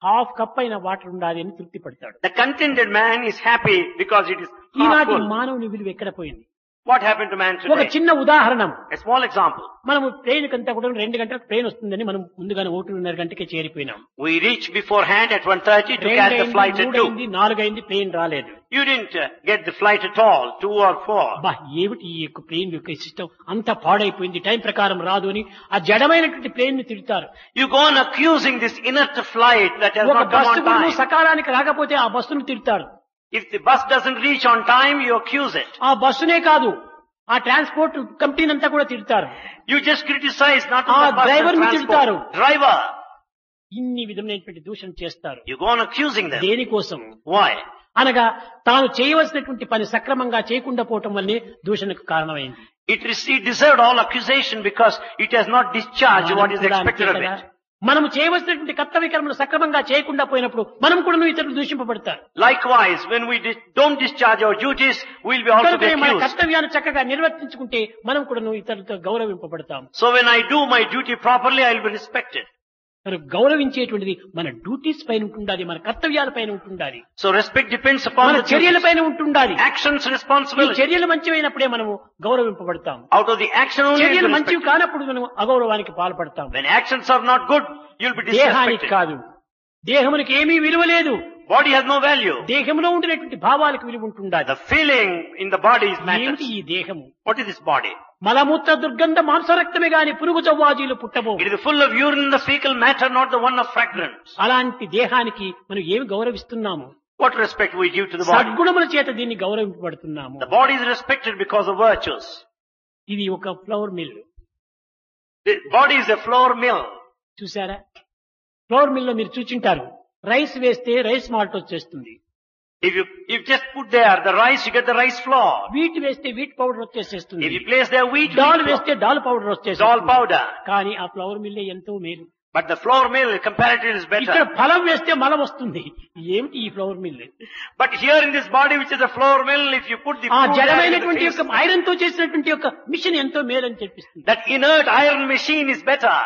హాఫ్ కప్ అయిన వాటర్ ఉండాలి అని తృప్తి పడతాడు. The contented man is happy because it is half ఈనాటి full. మానవుని విలువ ఎక్కడ పోయింది? What happened to man ఒక today? చిన్న ఉదాహరణ, A small example. మనము ట్రైన్ కంతా కూడా 2 గంటలకు ట్రైన్ వస్తుందని మనం ముందుగానే 1:30 గంటకే చేరిపోయినాం. We reached beforehand at 1:30 to catch the flight at 2. 4 అయింది, ట్రైన్ రాలేదు. You didn't get the flight at all, 2 or 4. బా ఏమిటి ఈ యొక్క ప్లేన్ యొక్క సిస్టమ్ అంతా పాడైపోయింది, టైం ప్రకారం రాదు అని ఆ జడమైనటువంటి ప్లేన్ ని తిడతారు. You go on accusing this inert flight that has ఒక not come bus on time. సకాలానికి రాకపోతే ఆ బస్సును తిడతారు. If the bus doesn't reach on time, you accuse it. ఆ బస్సునే కాదు, ఆ ట్రాన్స్పోర్ట్ కంపెనీ అంతా కూడా తిడతారు. You just criticize not ఆ only the bus driver and ని తిడతారు. transport. Driver. ఇన్ని విధమైనటువంటి దూషణ చేస్తారు. You go on accusing them. దేనికోసం? Why? అనగా తాను చేయవలసినటువంటి పని సక్రమంగా చేయకుండా పోవటం వల్లే దూషణకు కారణమైంది. It deserved all accusation because it has not discharged what is మనం కూడా expected of అంతే కదా. it. మనము చేయవలసినటువంటి కర్తవ్య కర్మలు సక్రమంగా చేయకుండా పోయినప్పుడు మనం కూడా ఇతరులు దూషింపబడతారు. Likewise, when we don't discharge our duties, we will be also be కనుక మన accused. కర్తవ్యాన్ని చక్కగా నిర్వర్తించుకుంటే మనం కూడా ఇతరులతో గౌరవింపబడతాం. So when I do my duty properly, I will be respected. మనకు గౌరవించేటువంటిది మన డ్యూటీస్ పైన ఉంటుండాలి, మన కర్తవ్యాల పైన ఉంటుండాలి, So respect depends upon మన the చర్యల duties. పైన ఉంటుండాలి. Actions ఈ responsibility. చర్యలు మంచివైనప్పుడే మనము గౌరవింపబడతాం. Out of the action only you చర్యలు will మంచివి respect. కానప్పుడు మనం అగౌరవానికి పాల్పడతాం. When actions are not good, you'll be దేహానికి disrespected. కాదు, దేహమునికి ఏమీ విలువ లేదు. Body has no value. దేహంలో ఉండినటువంటి భావాలకు విలువ ఉంటుండాలి. The feeling in the body is ఏమిటి matters. ఈ దేహము? What is this body? మలమూత్ర దుర్గంధ మాంసరక్తమే గాని పురుగు జవ్వాజీలు పుట్టబో. It is full of urine, the fecal matter, not the one of fragrance. అలాంటి దేహానికి మనం ఏమి గౌరవిస్తున్నాము? What respect we give to the body? సద్గుణముల చేత దీన్ని గౌరవింపబడుతున్నాము. The body is respected because of virtues. ఇది ఒక flour mill. The body is a flour mill. చూసారా? Flour mill లో మీరు చూచింటారు, రైస్ వేస్తే రైస్ మాల్ట్ వచ్చేస్తుంది, If you just put there the rice, you get the rice flour. Wheat వేస్తే wheat powder వచ్చేసేస్తుంది, If you place there wheat, dal wheat వేస్తే dal powder flour, వచ్చేస్తుంది. dal powder. కానీ ఆ ఫ్లవర్ మిల్ ఎంతో మేలు. But the flour mill comparatively is ఇక్కడ better. ఫలం వేస్తే మలం వస్తుంది. ఏమిటి ఈ flour mill? But here in this body, which is a flour mill, if you put the ఆ food there, జడమైనటువంటి it యొక్క is- ఐరన్ తో చేసినటువంటి యొక్క మిషన్ ఎంతో మేలని చెప్పిస్తుంది. that inert iron machine is better.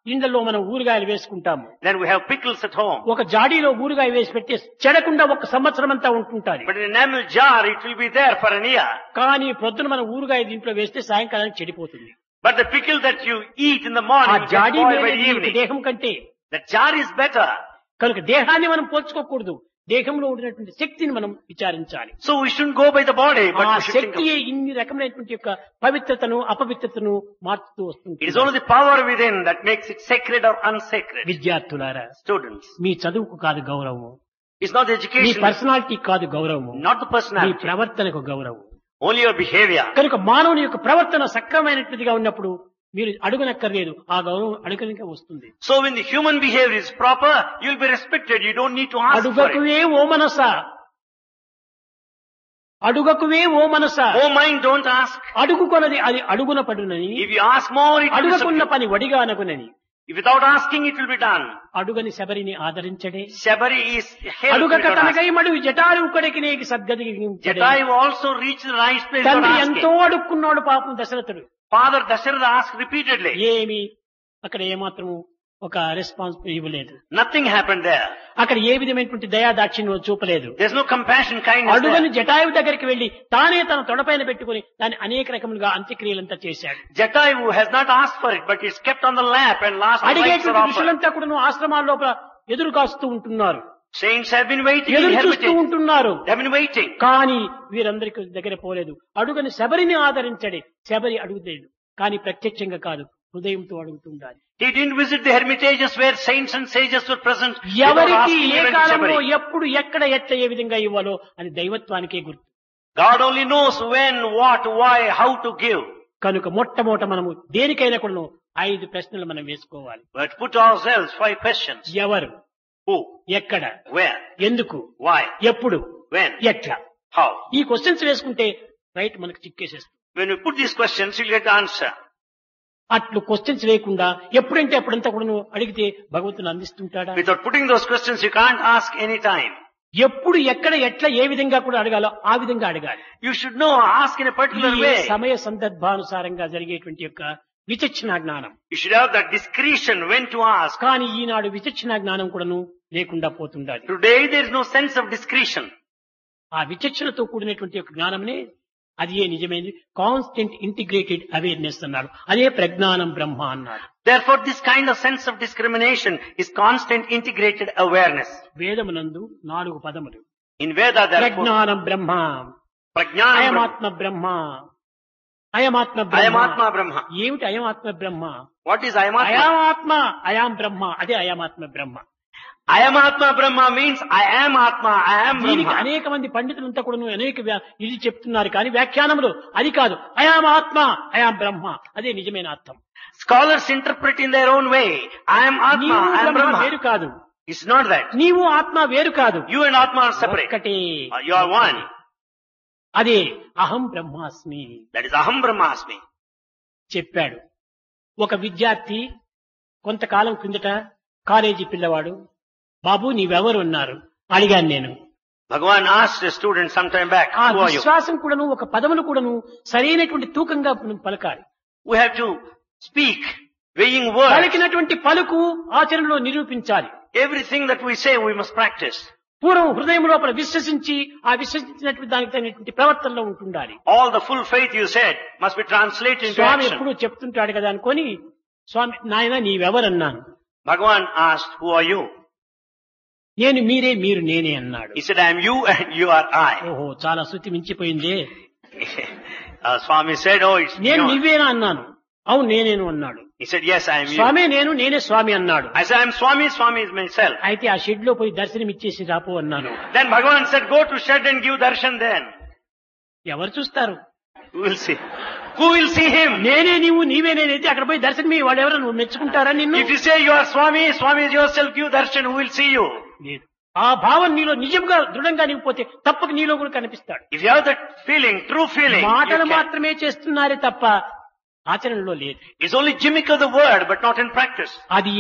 ఇందులో మనం ఊరగాయలు వేసుకుంటాము. Then we have pickles at home. ఒక జాడీలో ఊరగాయ వేసి పెట్టి చెడకుండా ఒక సంవత్సరం అంతా ఉంటుంటాది. But in an enamel jar, it will be there for an year. కానీ ప్రొద్దున మనం ఊరగాయ దీంట్లో వేస్తే సాయంకాలానికి చెడిపోతుంది. But the pickle that you eat in the ఆ morning gets జాడీ spoiled by మేలే the ఈ evening. దేహం కంటే. The jar is better. కనుక దేహాన్ని మనం పోల్చుకోకూడదు, దేహంలో ఉండినటువంటి శక్తిని మనం విచారించాలి. So we shouldn't go by the body, but ఆ we should think of శక్తియే ఇన్ని రకమైనటువంటి యొక్క పవిత్రతను అపవిత్రతను మార్చుతూ వస్తుంది. it is only the power within that makes it sacred or unsacred. విద్యార్థులారా, Students, మీ చదువుకు కాదు గౌరవము, it's not the me education, personality కాదు గౌరవము, not the మీ personality, ప్రవర్తనకు గౌరవం. only your behavior. కనుక మానవుని యొక్క ప్రవర్తన సక్రమైనట్టుగా ఉన్నప్పుడు మీరు అడుగునక్కర్లేదు, ఆ గౌరవం అడుగనిక వస్తుంది. So when the human behavior is proper, you'll be respected. You don't need to ask for it. అడుగకువే ఓ మనస, అడుగకువే ఓ మనస, Oh mind, don't ask. అడుగుకొనది అది అడుగున పడునని, If you ask more, it will be అడుగకున్న subdued. పని వడిగా అనగునని. If without asking, it will be done. అడుగని శబరిని ఆదరించడే, Shabari is held అడుగక without తనకై asking. మడు జటారు ఉక్కడికి నీకు సద్గతి Jatayu also reached the right place for తండ్రి ఎంతో asking. అడుక్కున్నాడు పాపం దశరథుడు. Father Dasharatha asked repeatedly. ఏమి అక్కడ ఏమాత్రము ఒక రెస్పాన్స్ ఇవ్వలేదు. Nothing happened there. అక్కడ ఏ విధమైనటువంటి దయాదాక్షిణ్యం చూపలేదు. There's no compassion, kindness అడుగని there. Jatayu దగ్గరికి వెళ్లి తానే తన తొడపైన పెట్టుకుని దాన్ని అనేక రకములుగా అంత్యక్రియలంతా చేశాడు. Jatayu has not asked for it, but it's kept on the lap and last rites are అడిగేటువంటి offered. ఋషులంతా కూడా ఆశ్రమాల లోపల ఎదురు కాస్తూ ఉంటున్నారు, Saints have been waiting in ఎదురు చూస్తూ hermitage. ఉంటున్నారు. They have been waiting. కానీ వీరందరికీ దగ్గర పోలేదు. అడుగని శబరిని ఆదరించడే, శబరి అడుగులేదు కానీ ప్రత్యక్షంగా కాదు, హృదయంతో అడుగుతుండాలి. He didn't visit the hermitages where saints and sages were present. without ఎవరికి asking ఏ even కాలంలో Shabari. ఎప్పుడు ఎక్కడ ఎట్లా ఏ విధంగా ఇవ్వాలో అది దైవత్వానికే గుర్తు. God only knows when, what, why, how to give. కనుక మొట్టమొదట మనము దేనికైనా కూడా 5 ప్రశ్నలు మనం వేసుకోవాలి. But put ourselves 5 questions. ఎవరు, Who, ఎక్కడ, where, ఎందుకు, why, ఎప్పుడు, when, ఎట్లా, how. ఈ క్వశ్చన్స్ వేసుకుంటే రైట్ మనకు చిక్కేసేస్తుంది. When you put these questions, you'll get the answer. అట్లు క్వశ్చన్స్ లేకుండా ఎప్పుడంటే అప్పుడంతా కూడా నువ్వు అడిగితే భగవంతుని అందిస్తుంటాడా? Without putting those questions, you can't ask any time. ఎప్పుడు ఎక్కడ ఎట్లా ఏ విధంగా కూడా అడగాలో ఆ విధంగా అడగాలి. You should know, ask in a particular ఈ way. సమయ సందర్భానుసారంగా జరిగేటువంటి యొక్క విచక్షణ జ్ఞానం. You should have that discretion when to ask. కానీ ఈనాడు విచక్షణ జ్ఞానం కూడాను లేకుండా పోతుండాలి. Today there is no sense of discretion. ఆ విచక్షణతో కూడినటువంటి యొక్క జ్ఞానమనే అది ఏ నిజమైనది కాన్స్టెంట్ ఇంటిగ్రేటెడ్ అవేర్నెస్ అన్నారు. అదే ప్రజ్ఞానం బ్రహ్మ అన్నారు. Therefore this kind of sense of discrimination is constant integrated awareness. వేదమునందు 4 పదములు. In Veda therefore, ప్రజ్ఞానం బ్రహ్మ, Prajnana అయమాత్మ బ్రహ్మ, అయమాత్మ Ayamatma Brahma. ఏమిటి అయమాత్మ బ్రహ్మ? What is Ayamatma? అయమాత్మ అయాం బ్రహ్మ, అదే అయమాత్మ బ్రహ్మ. Ayamatma Brahma means I am Atma, I am దీనికి Brahma. అనేక మంది పండితులంతా కూడా అనేక ఇది చెప్తున్నారు కానీ వ్యాఖ్యానములు అది కాదు. అయాం ఆత్మ అయాం బ్రహ్మ, అదే నిజమైన అర్థం. Scholars interpret in their own way. I am Atma, నీవు I am బ్రహ్మ Brahma. వేరు కాదు, It's not that. నీవు ఆత్మ వేరు కాదు, You and Atma are separate. ఒక్కటే. You are one. అదే అహం బ్రహ్మాస్మి That is Aham Brahmasmi. చెప్పాడు. ఒక విద్యార్థి కొంతకాలం కిందట కాలేజీ పిల్లవాడు, బాబు నీవెవరు అన్నారు అడిగాను నేను. Bhagavan asked a student some time back, ఆ who are you? విశ్వాసం కూడాను ఒక పదములు కూడాను సరైనటువంటి తూకంగా మనం పలకాలి. We have to speak weighing words. పలికినటువంటి పలుకు ఆచరణలో నిరూపించాలి. Everything that we say, we must practice. పూర్వం హృదయం లోపల విశ్వసించి ఆ విశ్వసించినటువంటి దానికి తగినటువంటి ప్రవర్తనలో ఉంటుండాలి. All the full faith you said must be translated into Swamy action. ఎప్పుడు చెప్తుంటాడు కదా అనుకొని, స్వామి నాయన నీవెవరన్నాను. Bhagavan asked, who are you? నేను మీరే, మీరు నేనే అన్నాడు. He said, I am you and you are I. ఓహో, చాలా శృతి మించిపోయిందే. Swami said, oh, it's నేను beyond. నువ్వేనా అన్నాను. అవును నేనేను అన్నాడు. He said, yes, I am you. స్వామి నేను, నేనే స్వామి అన్నాడు. I said, I am Swami, Swami is myself. అయితే ఆ షెడ్ లో పోయి దర్శనం ఇచ్చేసి రాపో అన్నాను. Then Bhagavan said, go to shed and give darshan then. ఎవరు చూస్తారు? Who will see? Who will see him? నేనే నీవు, నీవే నేనైతే అక్కడ పోయి దర్శనం వాళ్ళు ఎవరు నువ్వు మెచ్చుకుంటారా నిన్ను? If you say you are Swami, Swami is yourself, give darshan, who will see you? లేదు. ఆ భావం నీలో నిజంగా దృఢంగా నీకపోతే తప్పక నీలో కూడా కనిపిస్తాడు. If you have that feeling, true feeling, మాటలు you can. మాత్రమే చేస్తున్నారే తప్ప ఆచరణలో లేదు. It's only gimmick of the word, but not in practice. అది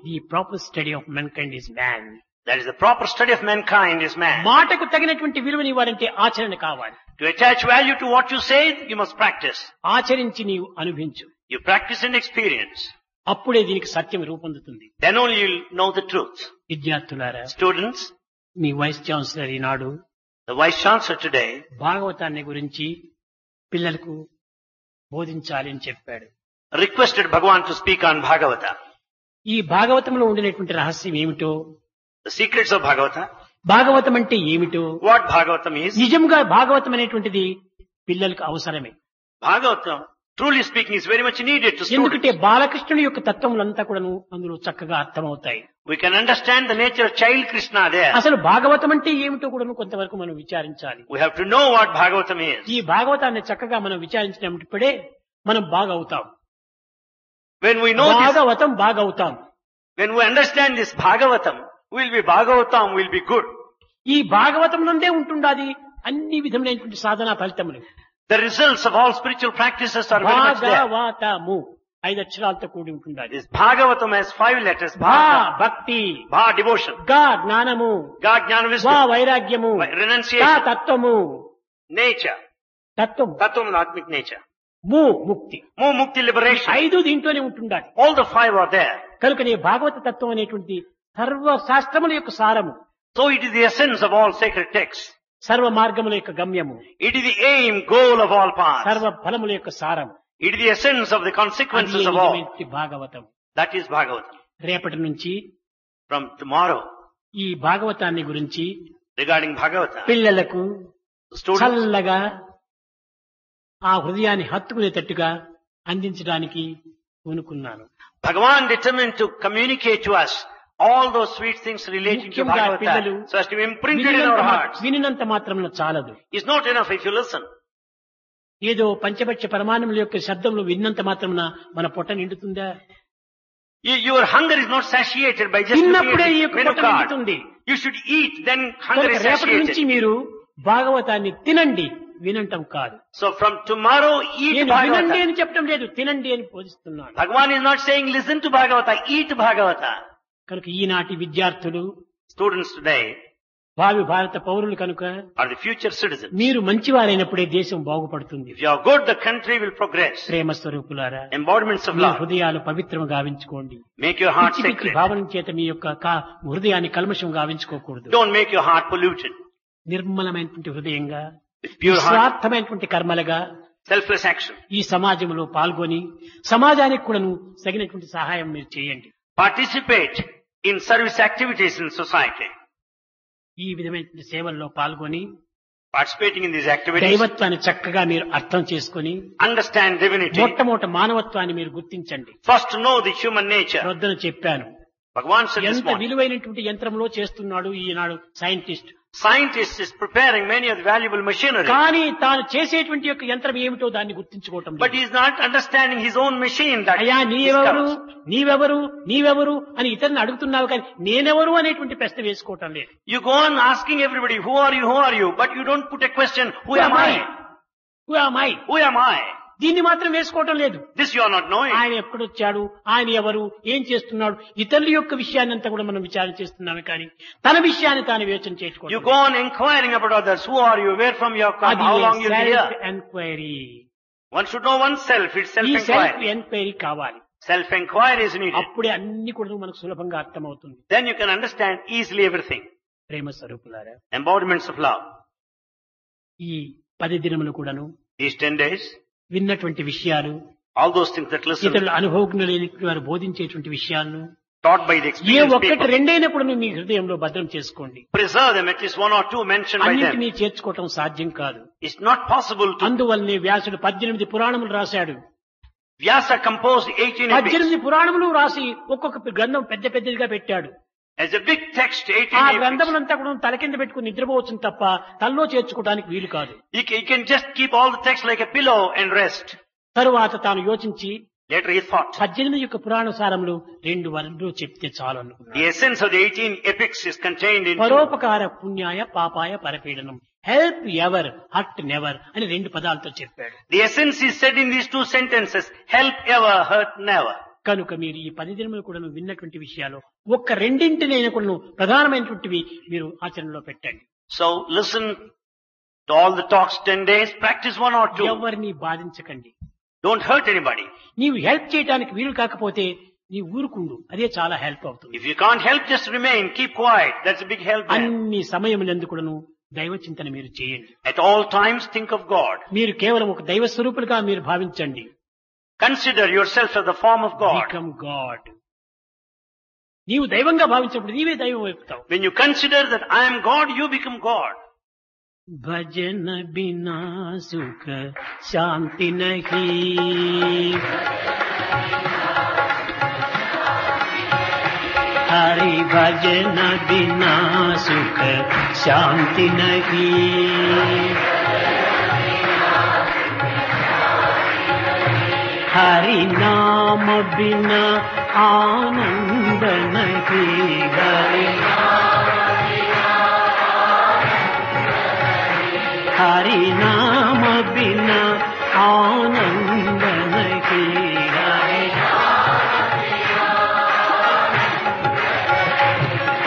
the proper study of mankind is man. That is the proper study of mankind is man. మాటకు తగినటువంటి విలువని ఇవ్వాలంటే ఆచరణ కావాలి. To attach value to what you say, you must practice. ఆచరించి నీవు అనుభవించు. You practice and experience. అప్పుడే దీనికి సత్యం రూపొందుతుంది. Then only you'll know the truth. విద్యార్థులారా, Students, మీ వైస్ ఛాన్సలర్ ఈనాడు the Vice Chancellor today భాగవతాన్ని గురించి పిల్లలకు బోధించాలి అని చెప్పాడు. requested Bhagavan to speak on Bhagavata. ఈ భాగవతంలో ఉండినటువంటి రహస్యం ఏమిటో, The secrets of Bhagavata. Bhagavatam అంటే ఏమిటో, What Bhagavatam is. నిజంగా భాగవతం అనేటువంటిది పిల్లలకు అవసరమే. Bhagavatam, truly speaking, is very much needed to ఎందుకంటే students. బాలకృష్ణుడి యొక్క తత్వములంతా కూడాను అందులో చక్కగా అర్థమవుతాయి. We can understand the nature of child Krishna there. అసలు భాగవతం అంటే ఏమిటో కూడాను కొంతవరకు మనం విచారించాలి. We have to know what Bhagavatam is. ఈ భాగవతాన్ని చక్కగా మనం విచారించినప్పుడే మనం బాగవుతాం. When we know this, Bhagavatam బాగవుతాం. when we understand this Bhagavatam, we'll be Bhagavatam, we'll be good. ఈ భాగవతం నుండే ఉంటుండాది అన్ని విధములైనటువంటి సాధనా ఫలితములు. The results of all spiritual practices are very much there. భాగవతము 5 అక్షరాలతో కూడి ఉంటుండాలి. This Bhagavatam has 5 letters. భా Bha, భక్తి, Bha, devotion. గా జ్ఞానము, Ga, Jnana, వా wisdom. వైరాగ్యము, తా Renunciation. తత్వము, Nature. తత్వము, Tattvam, Atmic nature. ము ముక్తి. Mu, Mukti, liberation. 5 దీంట్లోనే ఉంటుండాలి. All the 5 are there. కనుకనే భాగవత తత్వం అనేటువంటి సర్వ శాస్త్రముల యొక్క సారము, So it is the essence of all sacred texts. సర్వ మార్గముల యొక్క గమ్యము, It is the aim, goal of all paths. సర్వ ఫలముల యొక్క సారము. It is the essence of the అది consequences of all. నిజమైనటువంటి భాగవతం. That is Bhagavatam. రేపటి నుంచి From tomorrow, ఈ భాగవతాన్ని గురించి regarding Bhagavata, పిల్లలకు students, చల్లగా ఆ హృదయాన్ని హత్తుకునేటట్టుగా అందించడానికి పూనుకున్నాను. Bhagavan determined to communicate to us all those sweet things relating to ముఖ్యంగా పిల్లలు Bhagavata so as to be imprinted in our hearts. వినినంత మాత్రంలో చాలదు. It's not enough if you listen. ఏదో పంచభక్ష పరమాణముల యొక్క శబ్దంలో విన్నంత మాత్రమున మన పొట్ట నిండుతుందా? Your hunger is not satiated by just looking తిన్నప్పుడే at ఈ the యొక్క menu పొట్ట card. నిండుతుంది. You should eat, then hunger కనుక is రేపటి నుంచి satiated. మీరు భాగవతాన్ని తినండి, వినంటం కాదు. So from tomorrow, eat నేను వినండి Bhagavata. అని చెప్పడం లేదు, తినండి అని బోధిస్తున్నాను. Bhagavan is not saying listen to Bhagavata, eat Bhagavata. కనుక ఈనాటి విద్యార్థులు Students today భావి భారత పౌరులు కనుక are the future citizens. మీరు మంచివారైనప్పుడే దేశం బాగుపడుతుంది. If you are good, the country will progress. ప్రేమ స్వరూపులారా, Embodiments of మీ love. హృదయాలు పవిత్రం గావించుకోండి. Make your heart పిచ్చి పిచ్చి sacred. భావన చేత మీ యొక్క హృదయాన్ని కల్మషం గావించుకోకూడదు. Don't make your heart polluted. నిర్మలమైనటువంటి హృదయంగా, With pure heart, నిస్వార్థమైనటువంటి కర్మలుగా selfless action. ఈ సమాజంలో పాల్గొని సమాజానికి కూడాను తగినటువంటి సహాయం మీరు చేయండి. Participate in service activities in society. ఈ విధమైనటువంటి సేవల్లో పాల్గొని Participating in these activities, దైవత్వాన్ని చక్కగా మీరు అర్థం చేసుకుని understand divinity. మొట్టమొదట మానవత్వాన్ని మీరు గుర్తించండి. First know the human nature. ప్రొద్దున చెప్పాను, Bhagavan said this ఎంత morning, విలువైనటువంటి యంత్రంలో చేస్తున్నాడు ఈనాడు scientist. scientist is preparing many of the valuable machinery, కానీ తాను చేసేటువంటి యొక్క యంత్రం ఏమిటో దాన్ని గుర్తించుకోవటం but లేదు. he is not understanding his own machine that అయ్యా నీవెవరు, discovers. నీవెవరు, నీవెవరు అని ఇతరుని అడుగుతున్నావు కానీ నేనెవరు అనేటువంటి ప్రశ్న వేసుకోవటం లేదు. You go on asking everybody, who are you, but you don't put a question, who am I? Who am I? Who am I? దీన్ని మాత్రం వేసుకోవటం లేదు. This you are not knowing. ఆయన ఎప్పుడొచ్చాడు, ఆయన ఎవరు, ఏం చేస్తున్నాడు, ఇతరుల యొక్క విషయాన్ని అంతా కూడా మనం విచారణ చేస్తున్నామే కానీ తన విషయాన్ని తాను యోచన You చేసుకోవడం go on inquiring about others. Who are you? Where from you have come? How long you been self here? Enquiry. One should know oneself. It's ఈ సెల్ఫ్ self-inquiry. ఎంక్వైరీ కావాలి. Self-inquiry is needed. అప్పుడే అన్ని కూడా మనకు సులభంగా అర్థమవుతుంది. Then you can understand easily everything. ప్రేమ స్వరూపులారా, Embodiments of love. ఈ 10 దినములు కూడాను These 10 days, విన్నటువంటి విషయాలు, all those things that listen, ఇతరుల అనుభవజ్ఞులు లేని వారు బోధించేటువంటి విషయాలను taught by the A experienced ఒక్కటి people, రెండైనా కూడా మీ హృదయంలో భద్రం చేసుకోండి. preserve them, at least 1 or 2 mentioned by them. అన్నింటినీ చేర్చుకోవటం సాధ్యం కాదు. It's not possible to. అందువల్లనే వ్యాసుడు 18 పురాణములు రాశాడు. Vyasa composed 18 epics. 18 పురాణములు రాసి ఒక్కొక్క గ్రంథం పెద్ద పెద్దదిగా పెట్టాడు. As a big text, ఆ 18 epics. గ్రంథములంతా కూడా తల కింద పెట్టుకుని నిద్రపోవచ్చు తప్ప తల్లో చేర్చుకోవడానికి వీలు కాదు. You can just keep all the text like a pillow and rest. తరువాత తాను యోచించి Later he thought, 18 యొక్క పురాణ సారములు 2 వరలు చెప్తే చాలు అనుకున్నాడు. the essence of the 18 epics is contained in పరోపకార పుణ్యాయ పాపాయ పరపీడనం, హెల్ప్ ఎవర్ హర్ట్ నెవర్ అని 2 పదాలతో చెప్పాడు. The essence is said in these 2 sentences, help ever, hurt never. కనుక మీరు ఈ 10 దినములు కూడా విన్నటువంటి విషయాలు ఒక్క రెండింటినైనా కూడా ప్రధానమైనటువంటివి మీరు ఆచరణలో పెట్టండి. So listen to all the talks 10 days, practice 1 or 2. ఎవరిని బాధించకండి. Don't hurt anybody. నీవు హెల్ప్ చేయడానికి వీలు కాకపోతే నీ ఊరుకుండు, అదే చాలా హెల్ప్ అవుతుంది. If you can't help, just remain, keep quiet. That's a big help there. అన్ని సమయములందు కూడాను దైవ చింతన మీరు చేయండి. At all times think of God. మీరు కేవలం ఒక దైవ స్వరూపులుగా మీరు భావించండి. Consider yourself as the form of God. Become God. నీవు దైవంగా భావించినప్పుడు నీవే దైవం అవుతావు. When you consider that I am God, you become God. భజన బినా సుఖ శాంతి నహీ, హరి భజన బినా సుఖ శాంతి నహీ, హరి నామ బినా ఆనంద నహీ, हरि नाम बिना आनंद नहीं,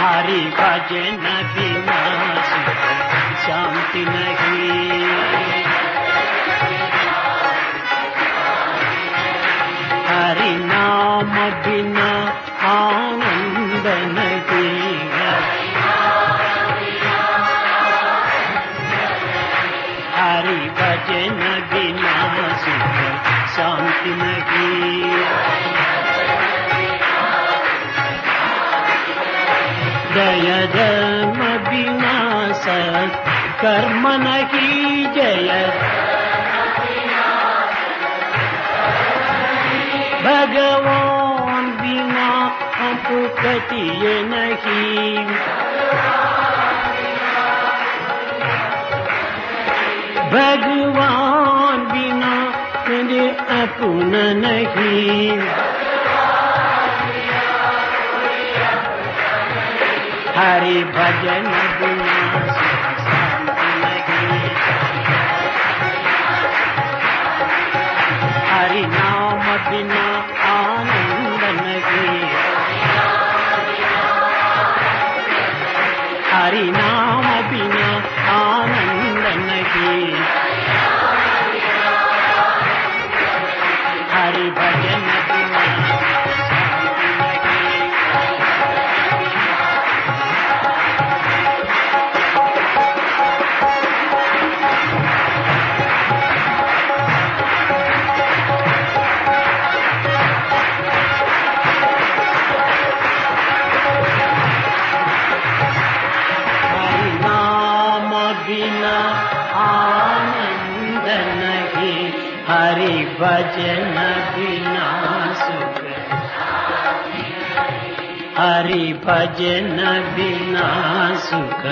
हरि भजन बिना सुख शांति नहीं, हरि नाम बिना आनंद नहीं, हरि भजन बिना सुख शांति नहीं, जय धर्म बिना सत् कर्म नहीं, जय भगवान बिना अपकति नहीं, भगवान बिना मेरे अपना नहीं, हरि भजन बिना शांति नहीं, हरि नाम बिना आनंद नहीं, हरि नाम बिना आनंद नहीं, हरि भजन बिना हरि नाम बिना आनंद नहीं, हरि भजन बिना सुख, हरि भजन बिना सुख